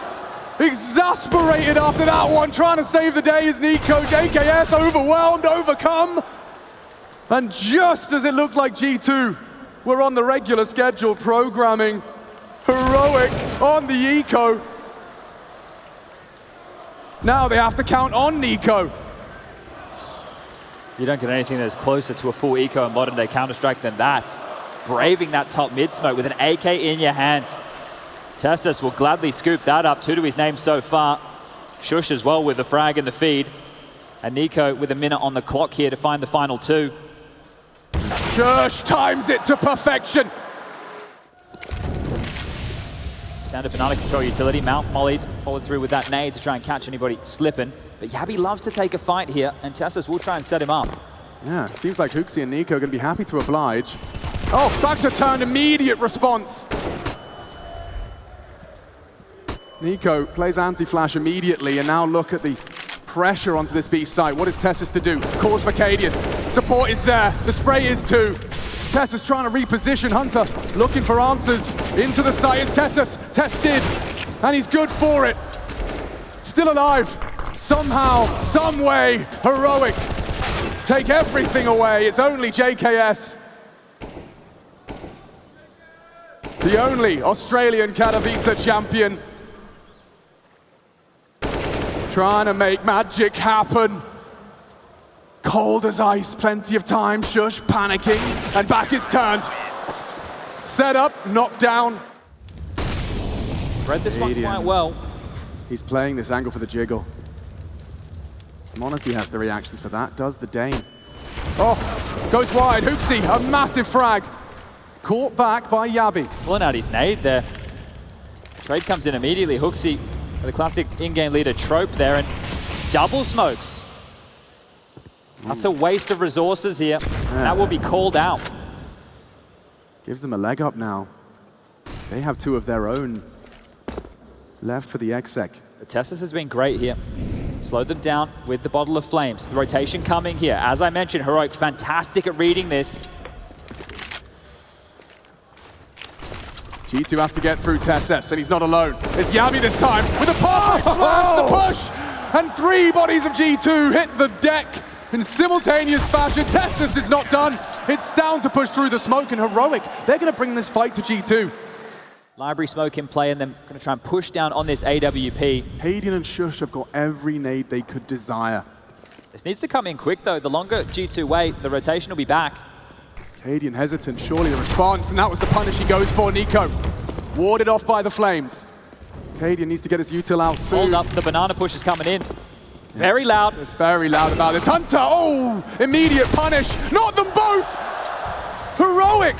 Speaker 2: exasperated after that one, trying to save the day as NiKo. JKS overwhelmed, overcome. And just as it looked like G2 were on the regular schedule programming, Heroic on the eco. Now they have to count on NiKo.
Speaker 1: You don't get anything that's closer to a full eco in modern day Counter-Strike than that. Braving that top mid smoke with an AK in your hand. Tessus will gladly scoop that up, 2 to his name so far. Shush as well with the frag in the feed. And NiKo with a minute on the clock here to find the final 2.
Speaker 2: Shush times it to perfection.
Speaker 1: Standard banana control utility, mount mollied, followed through with that nade to try and catch anybody slipping. But Yabi loves to take a fight here, and Tessus will try and set him up.
Speaker 2: Yeah, it seems like Hooksy and NiKo are going to be happy to oblige. Oh, back to turn, immediate response. NiKo plays anti-flash immediately, and now look at the pressure onto this B site. What is Tessus to do? Calls for Cadian. Support is there. The spray is too. Tessus trying to reposition. Hunter looking for answers. Into the site is Tessus. Tested, and he's good for it. Still alive. Somehow, some way, Heroic take everything away. It's only JKS. The only Australian Katowice champion. Trying to make magic happen. Cold as ice, plenty of time. Shush, panicking, and back it's turned. Set up, knocked down.
Speaker 1: Read this one quite well.
Speaker 2: He's playing this angle for the jiggle. Monacy has the reactions for that, does the Dane. Oh, goes wide, Hooksy, a massive frag. Caught back by Yabi.
Speaker 1: Pulling out his nade there. Trade comes in immediately. Hooksy, the classic in-game leader trope there, and double smokes. That's a waste of resources here. That will be called out.
Speaker 2: Gives them a leg up now. They have 2 of their own left for the exec.
Speaker 1: But Tessus has been great here. Slowed them down with the bottle of flames. The rotation coming here. As I mentioned, Heroic fantastic at reading this.
Speaker 2: G2 have to get through Tessus, and he's not alone. It's Yabi this time with a perfect flash to push, and 3 bodies of G2 hit the deck in simultaneous fashion. Tessus is not done. It's down to push through the smoke, and Heroic, they're going to bring this fight to G2.
Speaker 1: Library smoke in play, and then going to try and push down on this AWP.
Speaker 2: Cadian and Shush have got every nade they could desire.
Speaker 1: This needs to come in quick, though. The longer G2 wait, the rotation will be back.
Speaker 2: Cadian hesitant, surely the response, and that was the punish he goes for. NiKo warded off by the flames. Cadian needs to get his util out soon.
Speaker 1: Hold up, the banana push is coming in. Very loud.
Speaker 2: It's very loud about this. Hunter, oh, immediate punish. Not them both. Heroic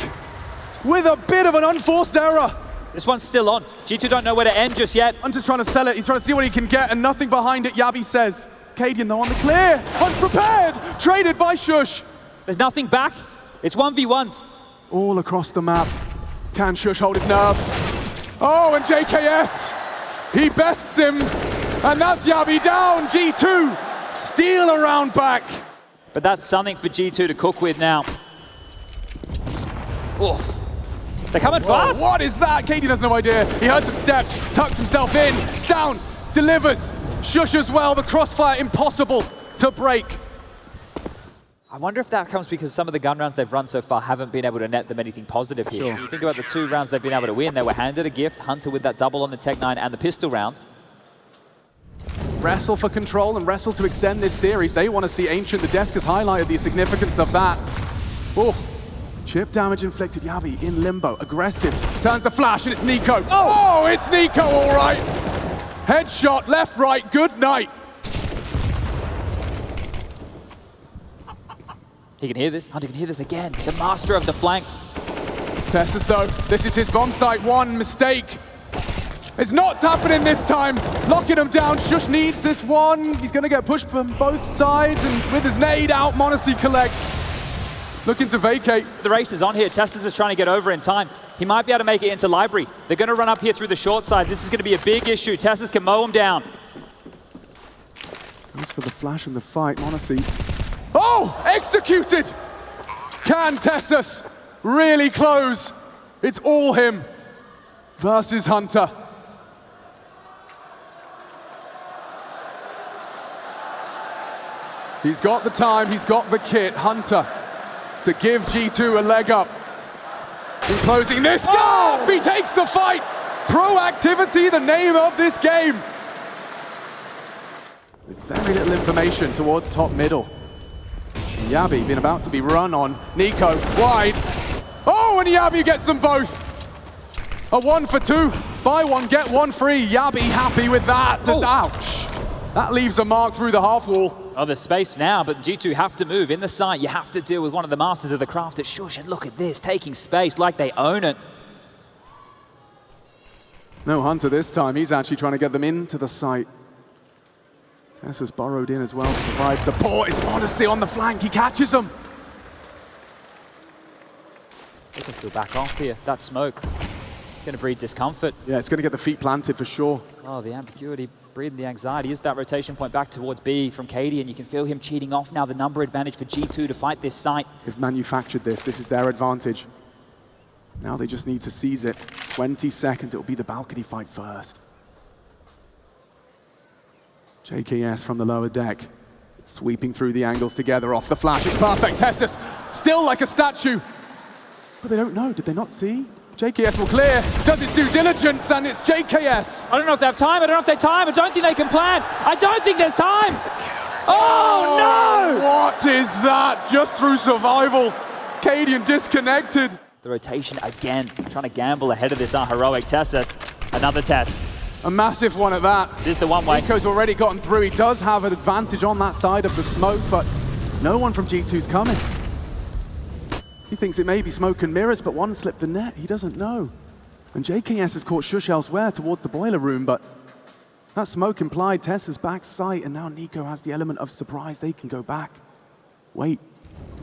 Speaker 2: with a bit of an unforced error.
Speaker 1: This one's still on. G2 don't know where to end just yet.
Speaker 2: Hunter's trying to sell it. He's trying to see what he can get, and nothing behind it, Yabi says. Cadian, though, on the clear. Unprepared. Traded by Shush.
Speaker 1: There's nothing back. It's 1v1s.
Speaker 2: All across the map. Can Shush hold his nerve? Oh, and JKS. He bests him. And that's Yabi down. G2 steal around back.
Speaker 1: But that's something for G2 to cook with now. Oof. They're coming fast.
Speaker 2: What is that? Cadian has no idea. He heard some steps, tucks himself in. Stown delivers. Shush as well. The crossfire impossible to break.
Speaker 1: I wonder if that comes because some of the gun rounds they've run so far haven't been able to net them anything positive here.
Speaker 2: Sure.
Speaker 1: So you think about the 2 rounds they've been able to win. They were handed a gift, Hunter with that double on the Tech 9 and the pistol round.
Speaker 2: Wrestle for control and wrestle to extend this series. They want to see Ancient. The desk has highlighted the significance of that. Oh, chip damage inflicted. Yabi in limbo, aggressive. Turns the flash and it's NiKo. Oh, it's NiKo, all right. Headshot, left, right, good night.
Speaker 1: He can hear this. Hunter can hear this again. The master of the flank.
Speaker 2: Tessus though, this is his bomb site. One mistake. It's not happening this time. Locking him down. Sjuush needs this one. He's going to get pushed from both sides, and with his nade out, m0NESY collects. Looking to vacate.
Speaker 1: The race is on here. Tessus is trying to get over in time. He might be able to make it into Library. They're going to run up here through the short side. This is going to be a big issue. Tessus can mow him down.
Speaker 2: Goes for the flash and the fight. m0NESY. Oh! Executed! Can Tessus really close? It's all him versus Hunter. He's got the time, he's got the kit. Hunter to give G2 a leg up. In closing this gap, he takes the fight. Proactivity, the name of this game. With very little information towards top middle. Yabi being about to be run on. NiKo wide. Oh, and Yabi gets them both. A 1 for 2. Buy one, get one free. Yabi happy with that. Oh. Ouch. That leaves a mark through the half wall.
Speaker 1: Oh, there's space now, but G2 have to move. In the site, you have to deal with one of the masters of the craft at Sjuush. And look at this, taking space like they own it.
Speaker 2: No Hunter this time. He's actually trying to get them into the site. Tessus burrowed in as well to provide support. It's m0NESY on the flank. He catches them.
Speaker 1: They can still back off here. That smoke going to breed discomfort.
Speaker 2: Yeah, it's going to get the feet planted for sure.
Speaker 1: Oh, the ambiguity, breeding the anxiety. Is that rotation point back towards B from Katie, and you can feel him cheating off now the number advantage for G2 to fight this site.
Speaker 2: They've manufactured this. This is their advantage. Now they just need to seize it. 20 seconds. It will be the balcony fight first. JKS from the lower deck, sweeping through the angles together off the flash. It's perfect. Tessus still like a statue. But they don't know. Did they not see? JKS will clear, does his due diligence, and it's JKS.
Speaker 1: I don't know if they have time. I don't know if they have time. I don't think they can plan. I don't think there's time. Oh, no!
Speaker 2: What is that? Just through survival. Cadian disconnected.
Speaker 1: The rotation again, trying to gamble ahead of this heroic Tessus. Another test.
Speaker 2: A massive one at that.
Speaker 1: This is the one way.
Speaker 2: NiKo's already gotten through. He does have an advantage on that side of the smoke, but no one from G2's coming. He thinks it may be smoke and mirrors, but one slipped the net. He doesn't know. And JKS has caught Sjuush elsewhere towards the boiler room, but that smoke implied Tessa's back sight, and now NiKo has the element of surprise. They can go back. Wait.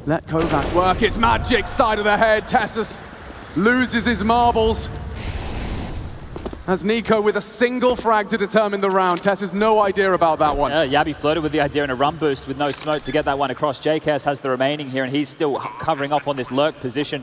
Speaker 2: Let Kovac work. It's magic. Side of the head. Tessus loses his marbles. As NiKo with a single frag to determine the round. Tess has no idea about that one.
Speaker 1: Yabi floated with the idea in a run boost with no smoke to get that one across. JKS has the remaining here, and he's still covering off on this lurk position.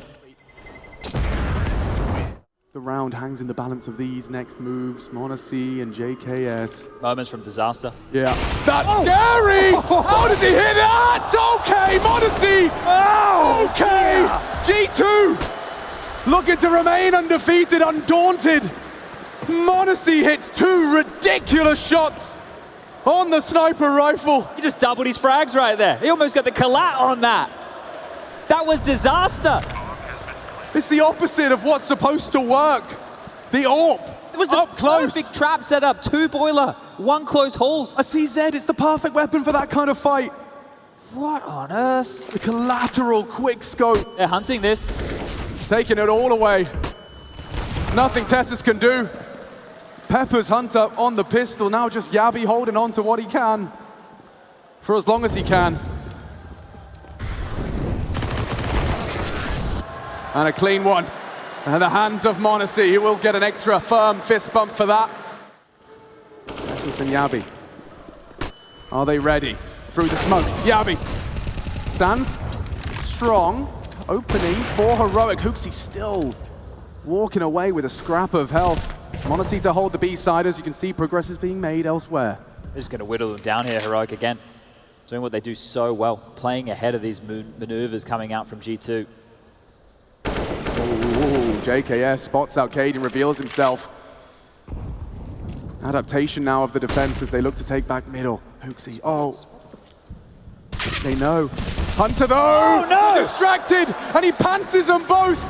Speaker 2: The round hangs in the balance of these next moves. m0NESY and JKS.
Speaker 1: Moments from disaster.
Speaker 2: Yeah. That's scary! How does he hit that? Okay, m0NESY!
Speaker 1: Oh,
Speaker 2: okay! G2 looking to remain undefeated, undaunted. m0NESY hits 2 ridiculous shots on the sniper rifle.
Speaker 1: He just doubled his frags right there. He almost got the collat on that. That was disaster.
Speaker 2: It's the opposite of what's supposed to work. The AWP.
Speaker 1: It was the
Speaker 2: up close.
Speaker 1: perfect trap setup. 2 boiler, 1 close halls.
Speaker 2: A CZ is the perfect weapon for that kind of fight.
Speaker 1: What on earth?
Speaker 2: The collateral quick scope.
Speaker 1: They're hunting this.
Speaker 2: Taking it all away. Nothing Tessus can do. Peppers Hunter on the pistol. Now just Yabi holding on to what he can. For as long as he can. And a clean one. And the hands of m0NESY. He will get an extra firm fist bump for that. Tessus and Yabi. Are they ready? Through the smoke. Yabi stands strong. Opening for heroic. HooXi still walking away with a scrap of health. m0NESY to hold the B side. As you can see, progress is being made elsewhere.
Speaker 1: They're just going to whittle them down here, heroic again. Doing what they do so well, playing ahead of these maneuvers coming out from G2.
Speaker 2: Ooh, JKS spots out Cade and reveals himself. Adaptation now of the defense as they look to take back middle. Hooksy, oh. They know. Hunter though!
Speaker 1: Oh, no!
Speaker 2: Distracted, and he pantses them both!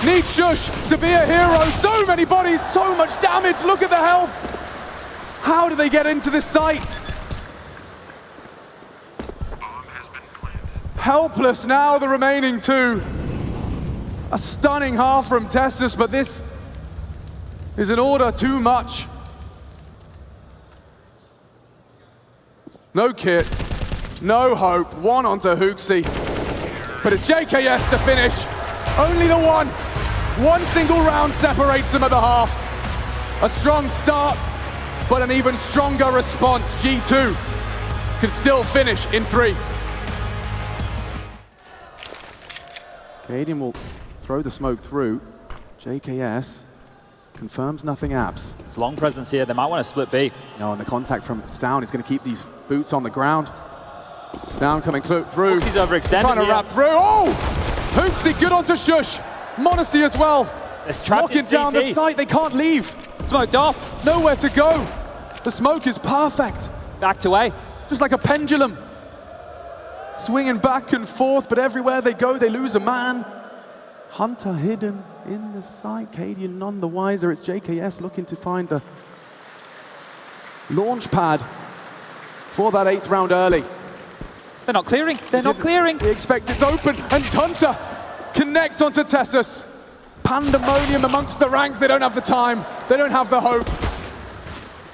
Speaker 2: Needs Shush to be a hero. So many bodies, so much damage. Look at the health. How do they get into this site?
Speaker 3: Bomb has been planted.
Speaker 2: Helpless now, the remaining two. A stunning half from Tessus, but this is an order too much. No kit, no hope. One onto Hooksy. But it's JKS to finish. Only the one. One single round separates them at the half. A strong start, but an even stronger response. G2 can still finish in 3. Cadian will throw the smoke through. JKS confirms nothing abs.
Speaker 1: It's long presence here. They might want to split B.
Speaker 2: No, and the contact from Stown is going to keep these boots on the ground. Stown coming through.
Speaker 1: Hooksy's overextended.
Speaker 2: Trying to
Speaker 1: here.
Speaker 2: wrap through. Oh! Hooksy good onto Shush. Monacy as well.
Speaker 1: It's trapped
Speaker 2: Walking
Speaker 1: in
Speaker 2: down the
Speaker 1: CT.
Speaker 2: site. They can't leave.
Speaker 1: Smoked off.
Speaker 2: Nowhere to go. The smoke is perfect.
Speaker 1: Back to A.
Speaker 2: Just like a pendulum. Swinging back and forth, but everywhere they go, they lose a man. Hunter hidden in the site. Cadian none the wiser. It's JKS looking to find the launch pad for that 8th round early.
Speaker 1: They're not clearing. They're not clearing.
Speaker 2: We expect it's open, and Hunter connects onto Tessus. Pandemonium amongst the ranks. They don't have the time. They don't have the hope.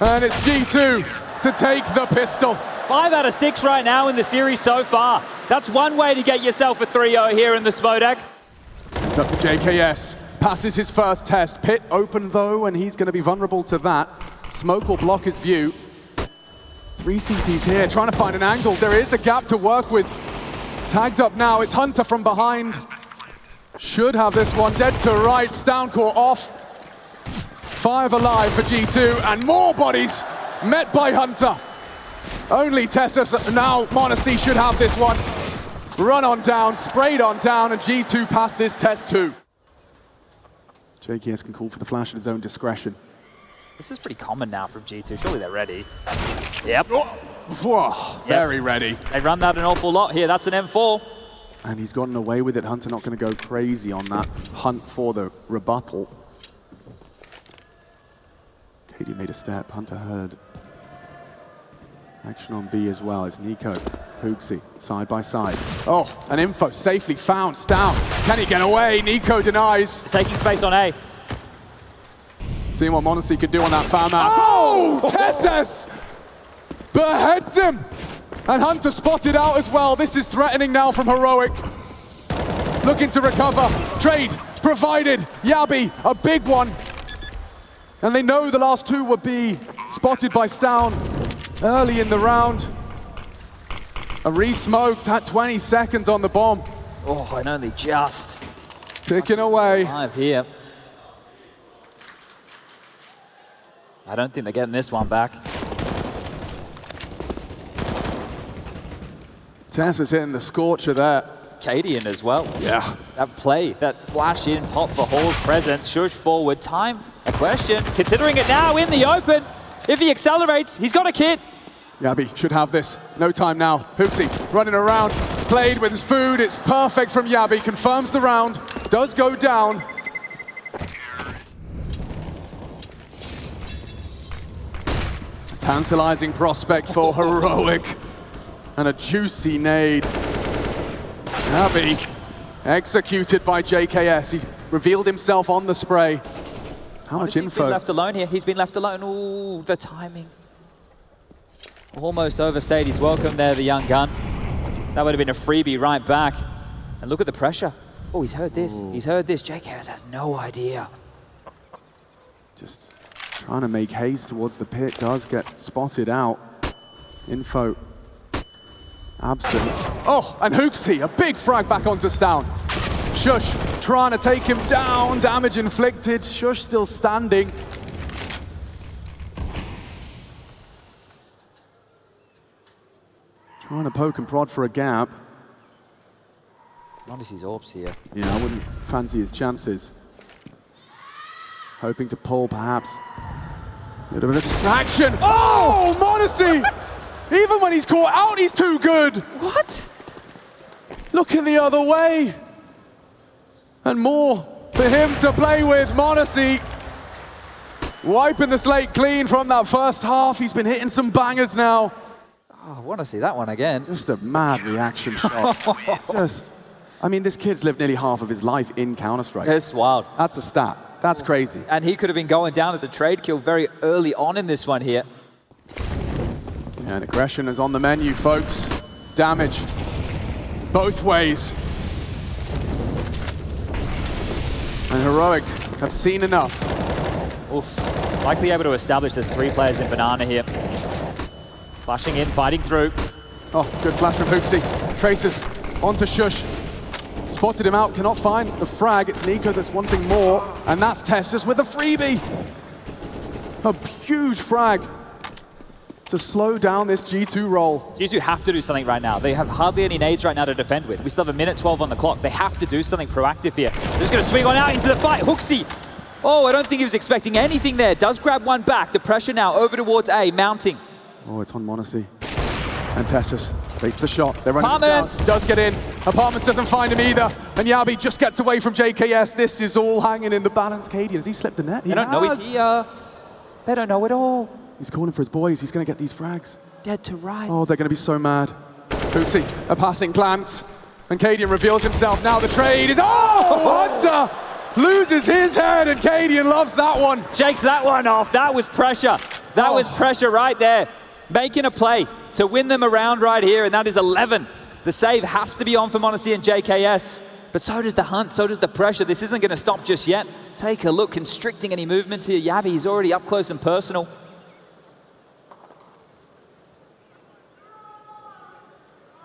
Speaker 2: And it's G2 to take the pistol.
Speaker 1: 5 out of 6 right now in the series so far. That's one way to get yourself a 3-0 here in the Spodek.
Speaker 2: It's up to JKS. Passes his first test. Pit open though, and he's going to be vulnerable to that. Smoke will block his view. 3 CTs here, trying to find an angle. There is a gap to work with. Tagged up now, it's Hunter from behind. Should have this one, dead to right, Stowncore off. 5 alive for G2, and more bodies met by Hunter. Only Tessus, now Monacy should have this one. Run on down, sprayed on down, and G2 passed this test too. JKS can call for the flash at his own discretion.
Speaker 1: This is pretty common now from G2. Surely they're ready. Yep.
Speaker 2: Whoa, very ready.
Speaker 1: They run that an awful lot here. That's an M4.
Speaker 2: And he's gotten away with it. Hunter not going to go crazy on that hunt for the rebuttal. Katie made a step. Hunter heard action on B as well. It's NiKo, Hooksy, side by side. Oh, an info safely found. Stown, can he get away? NiKo denies.
Speaker 1: Taking space on A.
Speaker 2: Seeing what Monacy could do on that foul man. Oh! Tessus beheads him! And Hunter spotted out as well. This is threatening now from Heroic. Looking to recover. Trade provided. Yabi, a big one. And they know the last 2 will be spotted by Stown early in the round. A re-smoked at 20 seconds on the bomb.
Speaker 1: Oh, and only just.
Speaker 2: Ticking away.
Speaker 1: 5 here. I don't think they're getting this one back.
Speaker 2: Tess is hitting the scorcher there.
Speaker 1: Cadian as well.
Speaker 2: Yeah.
Speaker 1: That play, that flash in, pop for Hall's presence, Shush forward, time, a question. Considering it now in the open, if he accelerates, he's got a kit.
Speaker 2: Yabi should have this. No time now. Hooksy running around, played with his food. It's perfect from Yabi, confirms the round, does go down. Tantalizing prospect for Heroic. And a juicy nade. Yabi executed by JKS. He revealed himself on the spray. How much
Speaker 1: He's
Speaker 2: info?
Speaker 1: been left alone here. He's been left alone. Ooh, the timing. Almost overstayed his welcome there, the young gun. That would have been a freebie right back. And look at the pressure. Oh, he's heard this. He's heard this. JKS has no idea.
Speaker 2: Just trying to make haste towards the pit. Does get spotted out. Info absent. Oh, and Hooksy, a big frag back onto Stown. Shush trying to take him down. Damage inflicted. Shush still standing. Trying to poke and prod for a gap.
Speaker 1: Odyssey's orbs here.
Speaker 2: Yeah, I wouldn't fancy his chances. Hoping to pull, perhaps. A little bit of distraction. Oh, Monacy! Even when he's caught out, he's too good.
Speaker 1: What?
Speaker 2: Looking the other way. And more for him to play with. Monacy wiping the slate clean from that first half. He's been hitting some bangers now.
Speaker 1: Oh, I want to see that one again.
Speaker 2: Just a mad reaction shot. I mean, this kid's lived nearly half of his life in Counter-Strike.
Speaker 1: It's wild.
Speaker 2: That's a stat. That's crazy.
Speaker 1: And he could have been going down as a trade kill very early on in this one here.
Speaker 2: Yeah, and aggression is on the menu, folks. Damage. Both ways. And Heroic have seen enough.
Speaker 1: Oof. Likely able to establish there's 3 players in Banana here. Flashing in, fighting through.
Speaker 2: Oh, good flash from Hooksy. Traces onto Shush. Spotted him out, cannot find the frag. It's NiKo that's wanting more, and that's Tessus with a freebie. A huge frag to slow down this G2 roll.
Speaker 1: G2 have to do something right now. They have hardly any nades right now to defend with. We still have 1:12 on the clock. They have to do something proactive here. They're just going to swing on out into the fight. Hooksy. Oh, I don't think he was expecting anything there. Does grab one back. The pressure now over towards A, mounting.
Speaker 2: Oh, it's on Monacy. And Tessus takes the shot. They're running
Speaker 1: Apartments!
Speaker 2: down. Does get in. Apartments doesn't find him either. And Yabi just gets away from JKS. This is all hanging in the balance. Cadian, has he slipped the net?
Speaker 1: They don't know he's here. They don't know at all.
Speaker 2: He's calling for his boys. He's going to get these frags.
Speaker 1: Dead to rights.
Speaker 2: Oh, they're going to be so mad. Hooksy, a passing glance. And Cadian reveals himself. Now the trade is... Oh! Hunter loses his head, and Cadian loves that one.
Speaker 1: Shakes that one off. That was pressure. That was pressure right there. Making a play to win them around right here, and that is 11. The save has to be on for Monacy and JKS. But so does the hunt, so does the pressure. This isn't going to stop just yet. Take a look, constricting any movement here. Yabi, he's already up close and personal.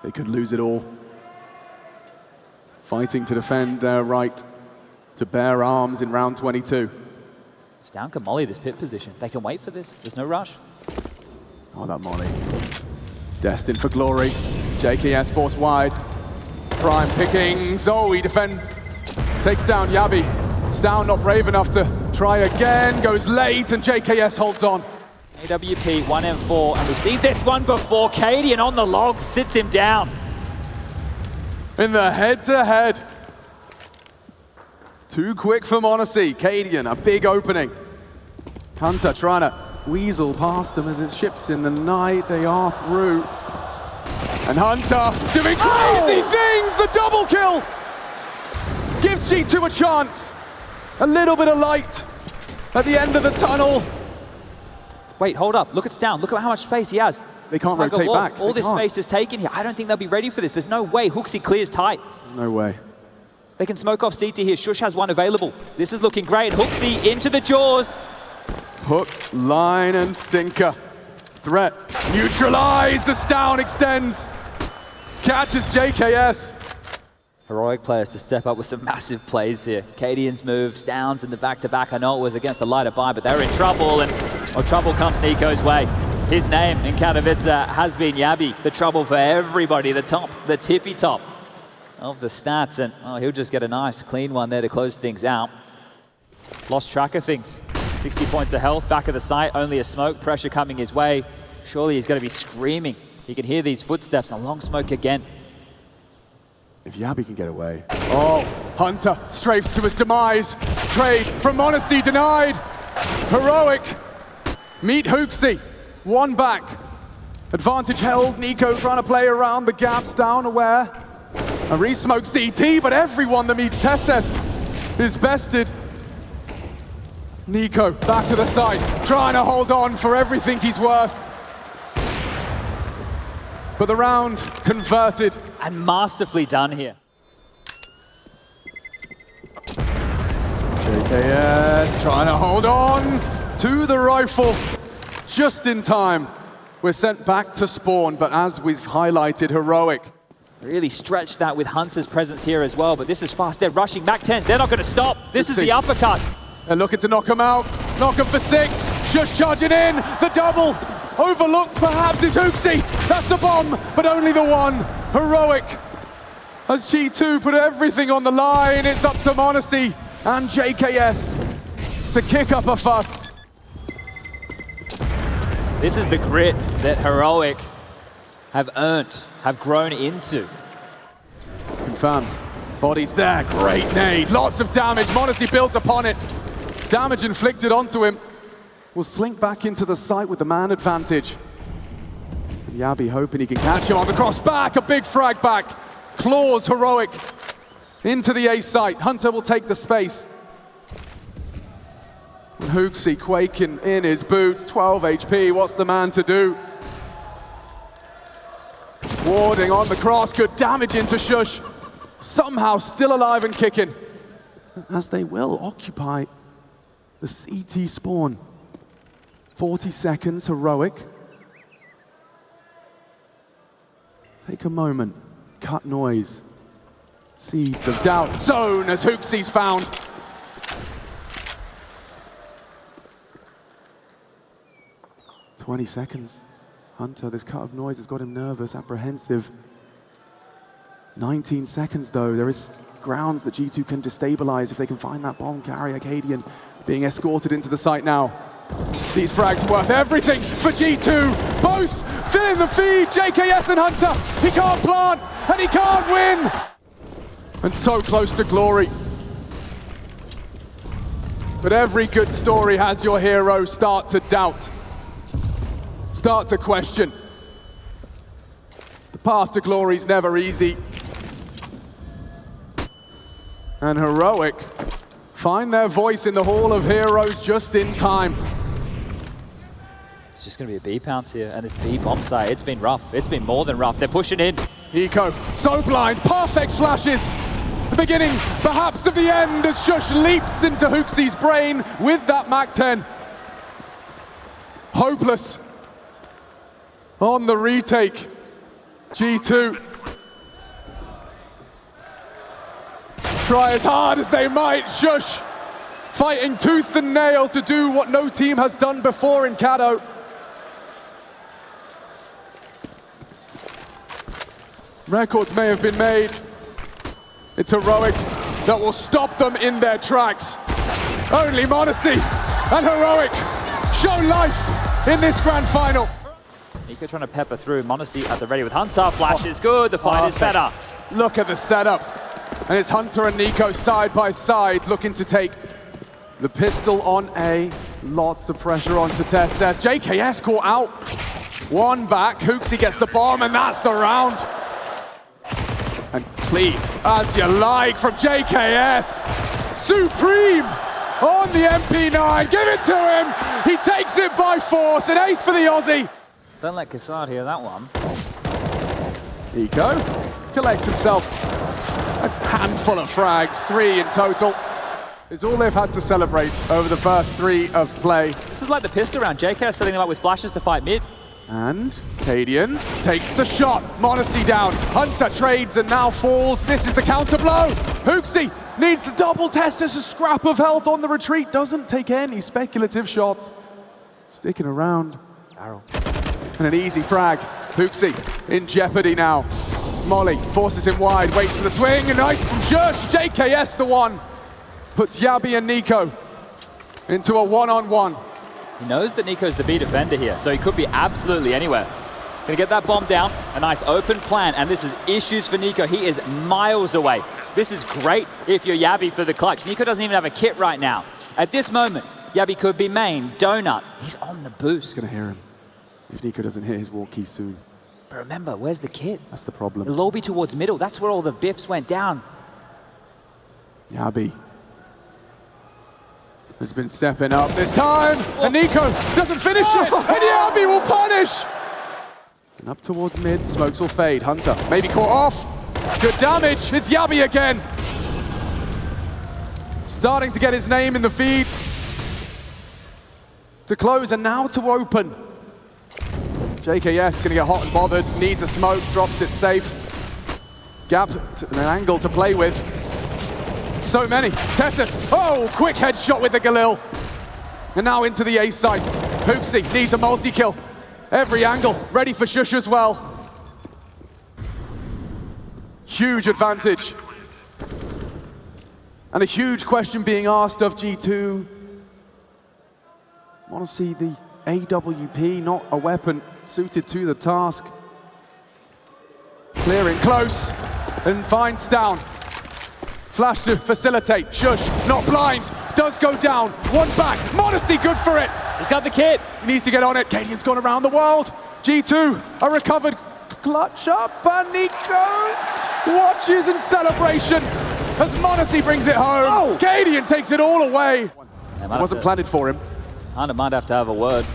Speaker 2: They could lose it all. Fighting to defend their right to bear arms in round 22.
Speaker 1: Down can molly this pit position. They can wait for this. There's no rush.
Speaker 2: Oh, that molly. Destined for glory. JKS forced wide. Prime picking. Zoe defends. Takes down Yabi. Stown not brave enough to try again. Goes late, and JKS holds on.
Speaker 1: AWP 1M4, and we've seen this one before. Cadian on the log sits him down.
Speaker 2: In the head-to-head. Too quick for Monacy. Cadian, a big opening. Hunter trying to weasel past them as it ships in the night. They are through. And Hunter doing crazy things! The double kill! Gives G2 a chance. A little bit of light at the end of the tunnel.
Speaker 1: Wait, hold up. Look at Stown. Look at how much space he has.
Speaker 2: They can't
Speaker 1: It's like
Speaker 2: rotate
Speaker 1: a wall.
Speaker 2: back.
Speaker 1: All
Speaker 2: They
Speaker 1: this
Speaker 2: can't.
Speaker 1: space is taken here. I don't think they'll be ready for this. There's no way. Hooksy clears tight.
Speaker 2: There's no way.
Speaker 1: They can smoke off CT here. Shush has one available. This is looking great. Hooksy into the jaws.
Speaker 2: Hook, line, and sinker. Threat neutralized. The Stown extends. Catches JKS.
Speaker 1: Heroic players to step up with some massive plays here. Cadian's move, Stown's in the back-to-back. I know it was against a lighter buy, but they're in trouble, and trouble comes NiKo's way. His name in Katowice has been Yabi. The trouble for everybody, the top, the tippy top of the stats, and he'll just get a nice clean one there to close things out. Lost track of things. 60 points of health, back of the site, only a smoke, pressure coming his way. Surely he's going to be screaming. He can hear these footsteps, and long smoke again.
Speaker 2: If Yabi can get away. Oh, Hunter strafes to his demise. Trade from Monacy denied. Heroic meet Hooksy. One back. Advantage held. NiKo trying to play around the gaps, down aware. A re-smoke CT, but everyone that meets Tessus is bested. NiKo back to the side, trying to hold on for everything he's worth. But the round converted.
Speaker 1: And masterfully done here.
Speaker 2: JKS trying to hold on to the rifle. Just in time. We're sent back to spawn, but as we've highlighted, Heroic.
Speaker 1: Really stretched that with Hunter's presence here as well, but this is fast. They're rushing back 10s. They're not going to stop. This is the uppercut.
Speaker 2: They're looking to knock him out. Knock him for 6. Just charging in. The double. Overlooked perhaps is Hooksy. That's the bomb, but only the one. Heroic. As G2 put everything on the line, it's up to m0NESY and JKS to kick up a fuss.
Speaker 1: This is the grit that Heroic have earned, have grown into.
Speaker 2: Confirmed. Body's there, great nade, lots of damage. m0NESY built upon it. Damage inflicted onto him. Will slink back into the site with the man advantage. And Yabi hoping he can catch him on the cross back, a big frag back. Claws Heroic into the A site. Hunter will take the space. And Hooksy quaking in his boots, 12 HP, what's the man to do? Warding on the cross, good damage into Shush. Somehow still alive and kicking. As they will occupy the CT spawn. 40 seconds, Heroic. Take a moment, cut noise. Seeds of doubt sown as Hooksy's found. "20 seconds. Hunter, this cut of noise has got him nervous, apprehensive. 19 seconds though, there is grounds that G2 can destabilize if they can find that bomb carrier. Acadian being escorted into the site now. These frags worth everything for G2. Both filling the feed, JKS and Hunter. He can't plant and he can't win. And so close to glory. But every good story has your hero start to doubt. Start to question. The path to glory is never easy. And Heroic find their voice in the Hall of Heroes just in time.
Speaker 1: It's just going to be a B pounce here, and this B bomb site, it's been rough. It's been more than rough. They're pushing in.
Speaker 2: NiKo, so blind, perfect flashes. The beginning, perhaps of the end, as Shush leaps into Hooksy's brain with that MAC-10. Hopeless. On the retake, G2. Try as hard as they might, Shush fighting tooth and nail to do what no team has done before in Kato. Records may have been made. It's Heroic that will stop them in their tracks. Only m0NESY and Heroic show life in this grand final.
Speaker 1: NiKo trying to pepper through. m0NESY at the ready with Hunter. Flash is good. The fight is better.
Speaker 2: Look at the setup. And it's Hunter and NiKo side by side looking to take the pistol on A. Lots of pressure onto TessS. JKS caught out. One back. Hooksy gets the bomb and that's the round. And clean as you like from JKS. Supreme on the MP9. Give it to him. He takes it by force. An ace for the Aussie.
Speaker 1: Don't let Kassad hear that one.
Speaker 2: NiKo collects himself a handful of frags, 3 in total. Is all they've had to celebrate over the first 3 of play.
Speaker 1: This is like the pistol round. JK setting them up with flashes to fight mid.
Speaker 2: And Cadian takes the shot. m0NESY down. Hunter trades and now falls. This is the counter blow. Hooksy needs the double test. There's a scrap of health on the retreat. Doesn't take any speculative shots. Sticking around.
Speaker 1: Barrel.
Speaker 2: And an easy frag. Hooksy in jeopardy now. Molly forces him wide, waits for the swing, and nice from Shush. JKS the one. Puts Yabi and NiKo into a one-on-one.
Speaker 1: He knows that NiKo's the B defender here, so he could be absolutely anywhere. Gonna get that bomb down, a nice open plan, and this is issues for NiKo. He is miles away. This is great if you're Yabi for the clutch. NiKo doesn't even have a kit right now. At this moment, Yabi could be main, donut. He's on the boost.
Speaker 2: Gonna hear him if NiKo doesn't hit his wall key soon.
Speaker 1: But remember, where's the kit?
Speaker 2: That's the problem.
Speaker 1: It'll all be towards middle. That's where all the biffs went down.
Speaker 2: Yabi has been stepping up this time, and NiKo doesn't finish it, and Yabi will punish! And up towards mid, smokes will fade. Hunter maybe caught off. Good damage, it's Yabi again. Starting to get his name in the feed. To close and now to open. JKS gonna get hot and bothered, needs a smoke, drops it safe. Gap, an angle to play with. So many. TessS, oh, quick headshot with the Galil. And now into the A site. Hooksy needs a multi-kill. Every angle, ready for Shush as well. Huge advantage. And a huge question being asked of G2. Want to see the AWP, not a weapon suited to the task. Clearing close and finds down. Flash to facilitate. Shush, not blind, does go down. One back, Modesty good for it.
Speaker 1: He's got the kit.
Speaker 2: He needs to get on it. Cadian's gone around the world. G2, a recovered clutch up, and NiKo watches in celebration as Modesty brings it home.
Speaker 1: Oh.
Speaker 2: Cadian takes it all away.
Speaker 1: It
Speaker 2: Wasn't planted for him.
Speaker 1: Hunter might have to have a word.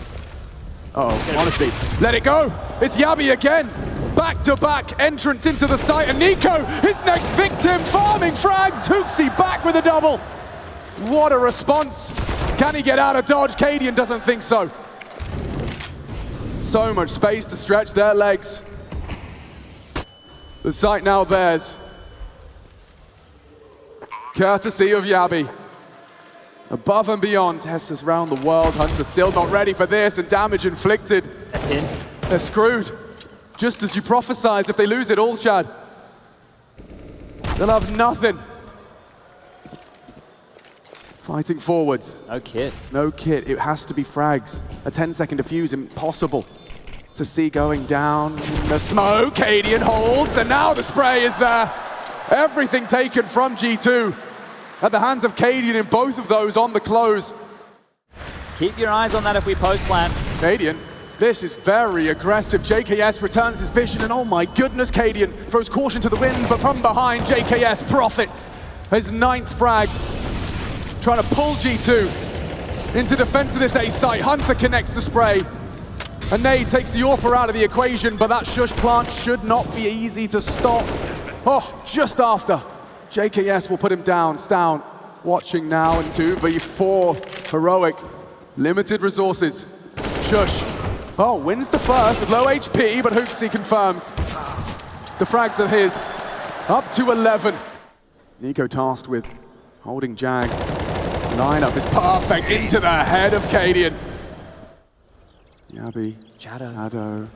Speaker 2: Uh-oh, Modesty, let it go. It's Yabi again. Back-to-back entrance into the site, and NiKo, his next victim, farming frags. Hooksy back with a double. What a response. Can he get out of dodge? Cadian doesn't think so. So much space to stretch their legs. The site now theirs. Courtesy of Yabi. Above and beyond, Tessa's round the world. Hunter still not ready for this, and damage inflicted. They're screwed. Just as you prophesized, if they lose it all, Chad, they'll have nothing. Fighting forwards.
Speaker 1: No kit.
Speaker 2: No kit, it has to be frags. A 10-second defuse, impossible to see going down. The smoke, Cadian holds, and now the spray is there. Everything taken from G2 at the hands of Cadian in both of those on the close.
Speaker 1: Keep your eyes on that if we post-plan.
Speaker 2: Cadian, this is very aggressive. JKS returns his vision, and oh my goodness, Cadian throws caution to the wind, but from behind, JKS profits. His 9th frag, trying to pull G2 into defense of this A site. Hunter connects the spray. And Nade takes the AWPer out of the equation, but that Shush plant should not be easy to stop. Oh, just after. JKS will put him down. Stown watching now in 2v4. Heroic, limited resources. Shush, oh, wins the first with low HP, but Hooksy confirms. The frags are his, up to 11. NiKo tasked with holding Jag. Lineup is perfect into the head of Cadian. Yabi, Shadow.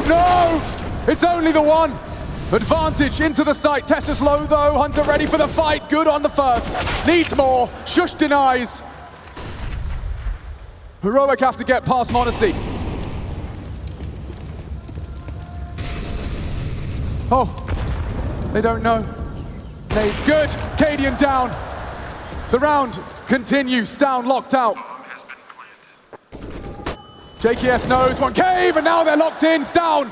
Speaker 2: No! It's only the one! Advantage into the site. Tessa's low though. Hunter ready for the fight. Good on the first. Needs more. Shush denies. Heroic have to get past Modesty. Oh, they don't know. Nade's good. Cadian down. The round continues. Down, locked out. JKS knows one cave, and now they're locked in. Down,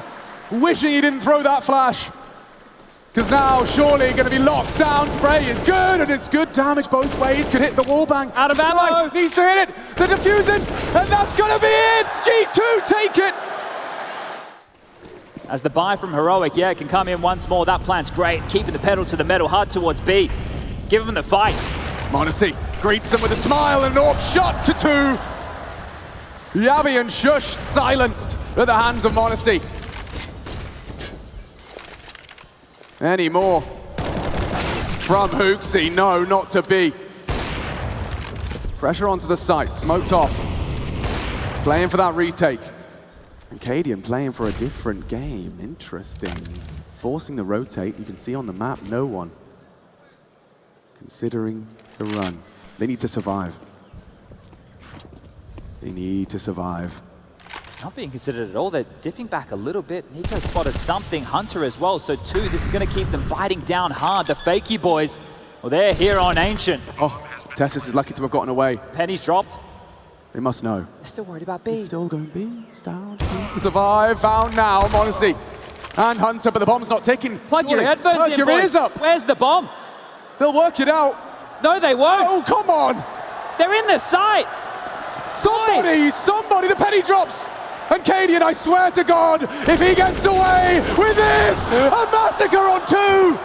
Speaker 2: wishing he didn't throw that flash. Because now, surely going to be locked down. Spray is good, and it's good damage both ways. Could hit the wall bang.
Speaker 1: Out of ammo.
Speaker 2: Needs to hit it. The diffusing, and that's going to be it. G2 take it.
Speaker 1: As the buy from Heroic, yeah, can come in once more. That plan's great. Keeping the pedal to the metal, hard towards B. Give him the fight.
Speaker 2: Modesty greets them with a smile, and an AWP shot to 2. Yabi and Shush silenced at the hands of Modesty. Any more from Hooksy? No, not to be. Pressure onto the site, smoked off. Playing for that retake. And Cadian playing for a different game. Interesting. Forcing the rotate. You can see on the map, no one considering the run. They need to survive. They need to survive.
Speaker 1: It's not being considered at all. They're dipping back a little bit. NiKo spotted something. Hunter as well. So 2, this is going to keep them biting down hard. The Fakey boys, well, they're here on Ancient.
Speaker 2: Oh, Tessus is lucky to have gotten away.
Speaker 1: Penny's dropped.
Speaker 2: They must know.
Speaker 1: They're still worried about B.
Speaker 2: They're still going B. Down. Survive. Found now. Modesty and Hunter, but the bomb's not ticking.
Speaker 1: Plug your headphones
Speaker 2: Plug
Speaker 1: in,
Speaker 2: your
Speaker 1: boys.
Speaker 2: ears up.
Speaker 1: Where's the bomb?
Speaker 2: They'll work it out.
Speaker 1: No, they won't.
Speaker 2: Oh, come on.
Speaker 1: They're in the site.
Speaker 2: Somebody, the penny drops. And Cadian, I swear to God, if he gets away with this, a massacre on 2.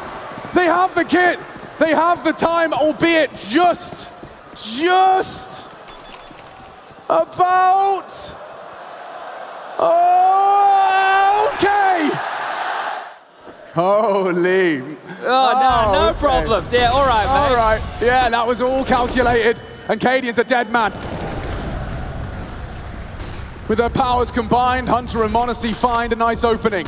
Speaker 2: They have the kit. They have the time, albeit just about. Okay. Holy.
Speaker 1: No problems. Yeah, all right, mate.
Speaker 2: All right. Yeah, that was all calculated. And Cadian's a dead man. With their powers combined, Hunter and m0NESY find a nice opening.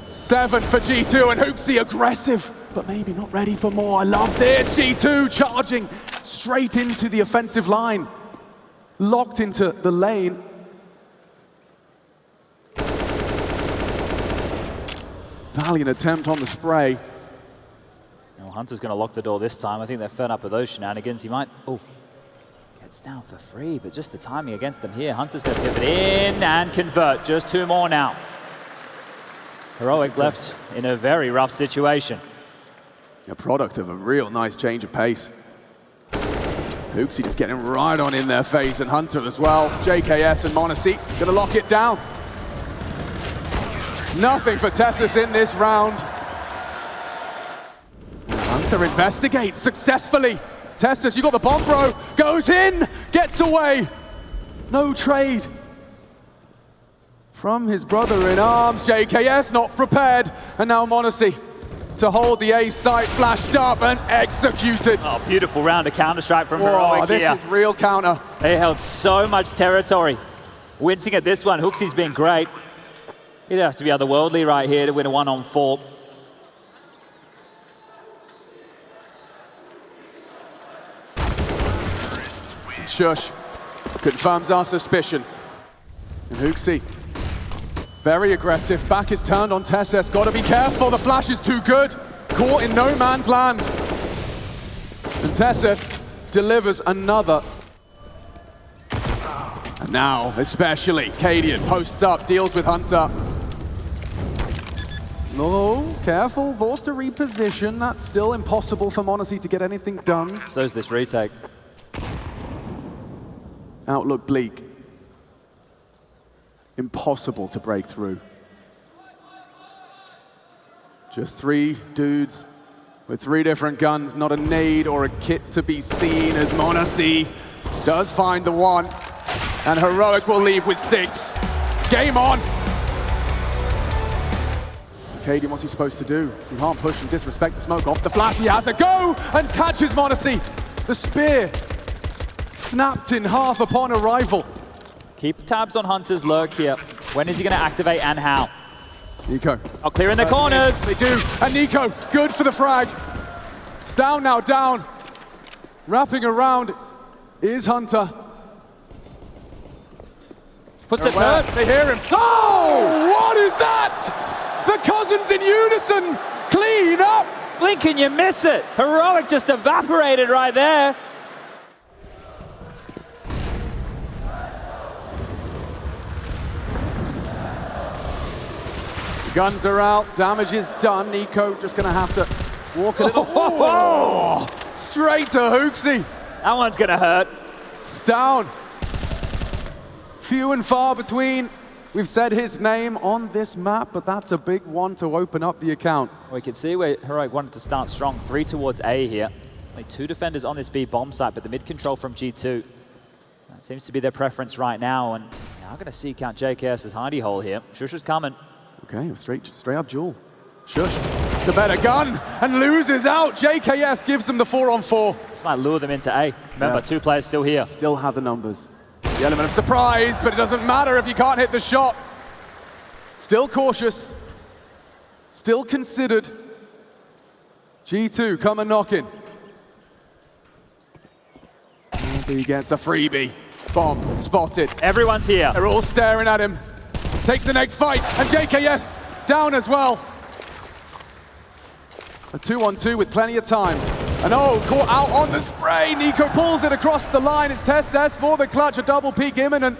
Speaker 2: 7 for G2, and Hoopsy aggressive, but maybe not ready for more. I love this. G2 charging straight into the offensive line. Locked into the lane. Valiant attempt on the spray.
Speaker 1: Well, Hunter's going to lock the door this time. I think they're fed up with those shenanigans. He might, gets down for free, but just the timing against them here. Hunter's going to pivot in and convert. Just 2 more now. Heroic left in a very rough situation.
Speaker 2: A product of a real nice change of pace. Hoopsy just getting right on in their face, and Hunter as well. JKS and m0NESY gonna lock it down. Nothing for Tessus in this round. Hunter investigates successfully. Tessus, you got the bomb, bro. Goes in, gets away. No trade. From his brother in arms, JKS not prepared, and now m0NESY to hold the A site, flashed up and executed.
Speaker 1: Oh, beautiful round of Counter-Strike from Heroic
Speaker 2: this
Speaker 1: here.
Speaker 2: Is real counter.
Speaker 1: They held so much territory. Wincing at this one, Hooksy's been great. He'd have to be otherworldly right here to win a 1-on-4.
Speaker 2: Shush confirms our suspicions. And Hoopsy, very aggressive. Back is turned on Tessus. Gotta be careful, the flash is too good. Caught in no man's land. And Tessus delivers another. And now, especially, Cadian posts up, deals with Hunter. No, careful, forced to reposition. That's still impossible for m0NESY to get anything done.
Speaker 1: So's this retake.
Speaker 2: Outlook bleak. Impossible to break through. Just 3 dudes with 3 different guns, not a nade or a kit to be seen, as m0NESY does find the 1, and Heroic will leave with 6. Game on! Cadian, what's he supposed to do? He can't push and disrespect the smoke off the flash. He has a go and catches m0NESY. The spear snapped in half upon arrival.
Speaker 1: Keep tabs on Hunter's lurk here. When is he going to activate and how?
Speaker 2: NiKo.
Speaker 1: Oh, clear in the corners.
Speaker 2: They do. And NiKo, good for the frag. It's down now, down. Wrapping around is Hunter.
Speaker 1: Puts the turn.
Speaker 2: They hear him. Oh, what is that? The cousins in unison. Clean up.
Speaker 1: Blink and you miss it. Heroic just evaporated right there.
Speaker 2: Guns are out, damage is done. NiKo just gonna have to walk a little. Oh, straight to Hoopsy.
Speaker 1: That one's gonna hurt.
Speaker 2: It's down. Few and far between. We've said his name on this map, but that's a big one to open up the account.
Speaker 1: We can see where Heroic wanted to start strong. 3 towards A here. Only 2 defenders on this B bomb site, but the mid control from G2. That seems to be their preference right now, and now gonna seek out JKS's hidey hole here. Shush is coming.
Speaker 2: Okay, straight up duel. Shush, the better gun, and loses out. JKS gives them the 4-on-4.
Speaker 1: This might lure them into A. Remember, 2 players still here.
Speaker 2: Still have the numbers. The element of surprise, but it doesn't matter if you can't hit the shot. Still cautious. Still considered. G2 come and knocking. He gets a freebie. Bomb spotted.
Speaker 1: Everyone's here.
Speaker 2: They're all staring at him. Takes the next fight, and JKS down as well. A 2-on-2 with plenty of time. And caught out on the spray. NiKo pulls it across the line. It's Tessus for the clutch, a double peek imminent.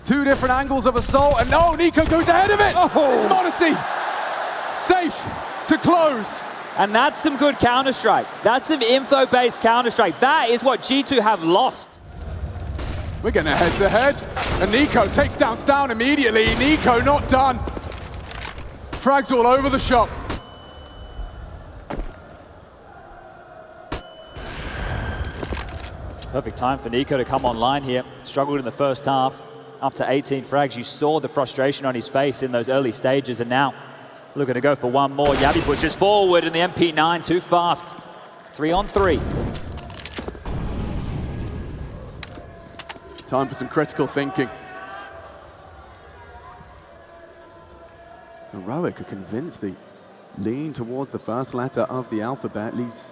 Speaker 2: 2 different angles of assault, and NiKo goes ahead of it. It's m0NESY. Safe to close.
Speaker 1: And that's some good Counter-Strike. That's some info-based Counter-Strike. That is what G2 have lost.
Speaker 2: We're going to head-to-head. And NiKo takes down Stown immediately. NiKo not done. Frags all over the shop.
Speaker 1: Perfect time for NiKo to come online here. Struggled in the first half. Up to 18 frags. You saw the frustration on his face in those early stages, and now looking to go for one more. Yabi pushes forward, and the MP9 too fast. 3-on-3.
Speaker 2: Time for some critical thinking. Heroic are convinced they lean towards the first letter of the alphabet, leaves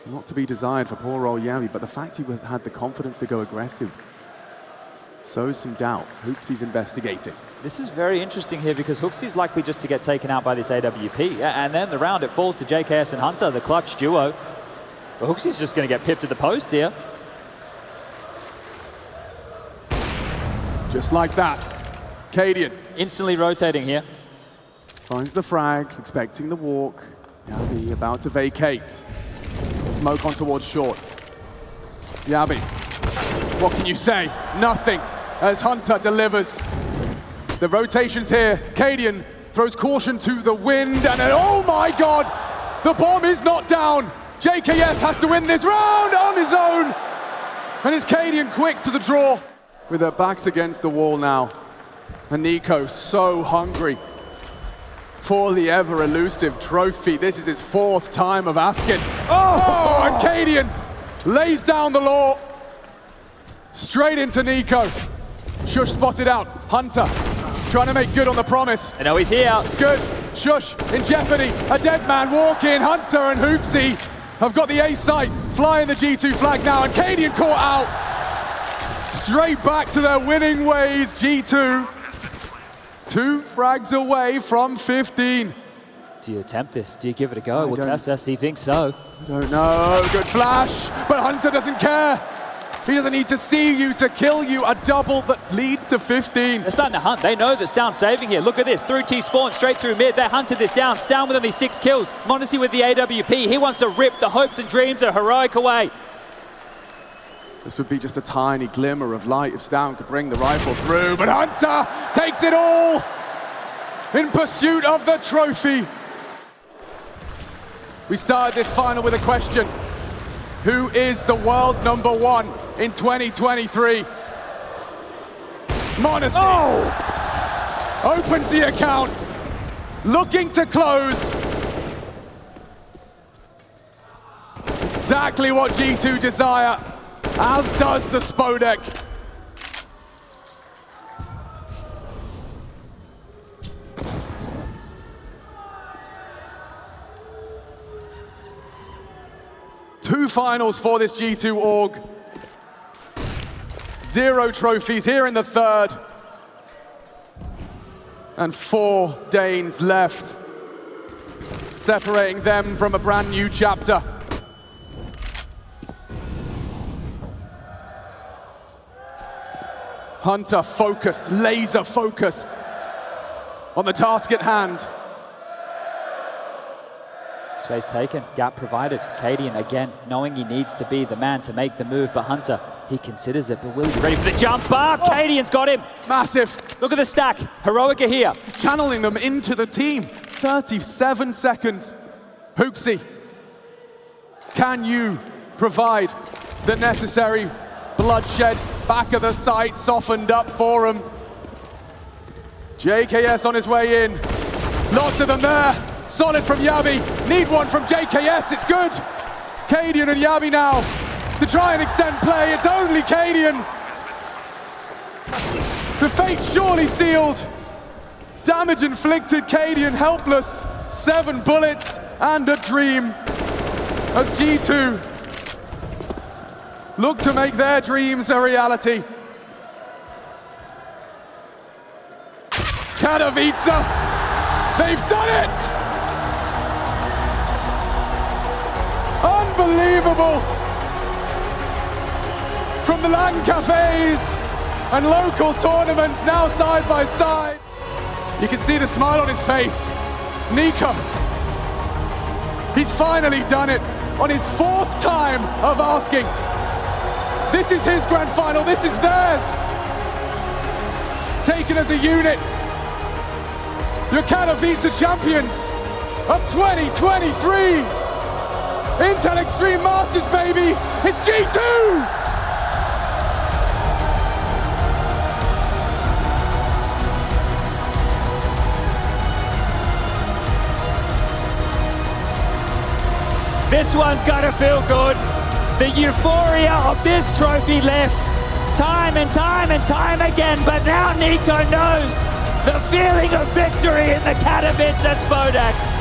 Speaker 2: not to be desired for poor old Yavi, but the fact he had the confidence to go aggressive sows some doubt. Hooksy's investigating.
Speaker 1: This is very interesting here because Hooksy's likely just to get taken out by this AWP. And then the round, it falls to JKS and Hunter, the clutch duo. But Hooksy's just going to get pipped at the post here.
Speaker 2: Just like that. Cadian.
Speaker 1: Instantly rotating here.
Speaker 2: Finds the frag, expecting the walk. Yabi about to vacate. Smoke on towards short. Yabi, what can you say? Nothing, as Hunter delivers. The rotation's here. Cadian throws caution to the wind, and then, oh my God! The bomb is not down! JKS has to win this round on his own! And it's Cadian quick to the draw. With their backs against the wall now. And NiKo so hungry for the ever-elusive trophy. This is his 4th time of asking. Oh, and Cadian lays down the law. Straight into NiKo. Shush spotted out. Hunter trying to make good on the promise.
Speaker 1: I know he's here.
Speaker 2: It's good. Shush in jeopardy. A dead man walking. Hunter and Hooksy have got the A site. Flying the G2 flag now, and Cadian caught out. Straight back to their winning ways, G2. 2 frags away from 15.
Speaker 1: Do you attempt this? Do you give it a go? We'll test this. He thinks so.
Speaker 2: I don't know. Good flash, but Hunter doesn't care. He doesn't need to see you to kill you. A double that leads to 15.
Speaker 1: They're starting to hunt. They know that Stown's saving here. Look at this. Through T-spawn, straight through mid. They hunted this down. Stown with only 6 kills. Modesty with the AWP. He wants to rip the hopes and dreams of Heroic away.
Speaker 2: This would be just a tiny glimmer of light if Stown could bring the rifle through, but Hunter takes it all in pursuit of the trophy. We started this final with a question. Who is the world #1 in 2023? Modesty opens the account, looking to close. Exactly what G2 desire. As does the Spodek. Two finals for this G2 org. 0 trophies here in the 3rd. And 4 Danes left, separating them from a brand new chapter. Hunter focused, laser focused on the task at hand.
Speaker 1: Space taken, gap provided. Cadian again, knowing he needs to be the man to make the move, but Hunter, he considers it, but will he be ready for the jump up? Cadian's got him.
Speaker 2: Massive.
Speaker 1: Look at the stack. Heroic are here.
Speaker 2: He's channeling them into the team. 37 seconds. Hooksy, can you provide the necessary bloodshed? Back of the site softened up for him. JKS on his way in. Lots of them there. Solid from Yabi. Need one from JKS. It's good. Cadian and Yabi now to try and extend play. It's only Cadian. The fate surely sealed. Damage inflicted. Cadian helpless. 7 bullets and a dream. As G2 look to make their dreams a reality. Katowice, they've done it! Unbelievable! From the LAN cafes and local tournaments now side by side. You can see the smile on his face. NiKo, he's finally done it on his 4th time of asking. This is his grand final, this is theirs. Taken as a unit. Your Katowice champions of 2023. Intel Extreme Masters, baby, it's G2!
Speaker 1: This one's gotta feel good.
Speaker 4: The euphoria of this trophy left time and time and time again, but now NiKo knows the feeling of victory in the Katowice Spodek.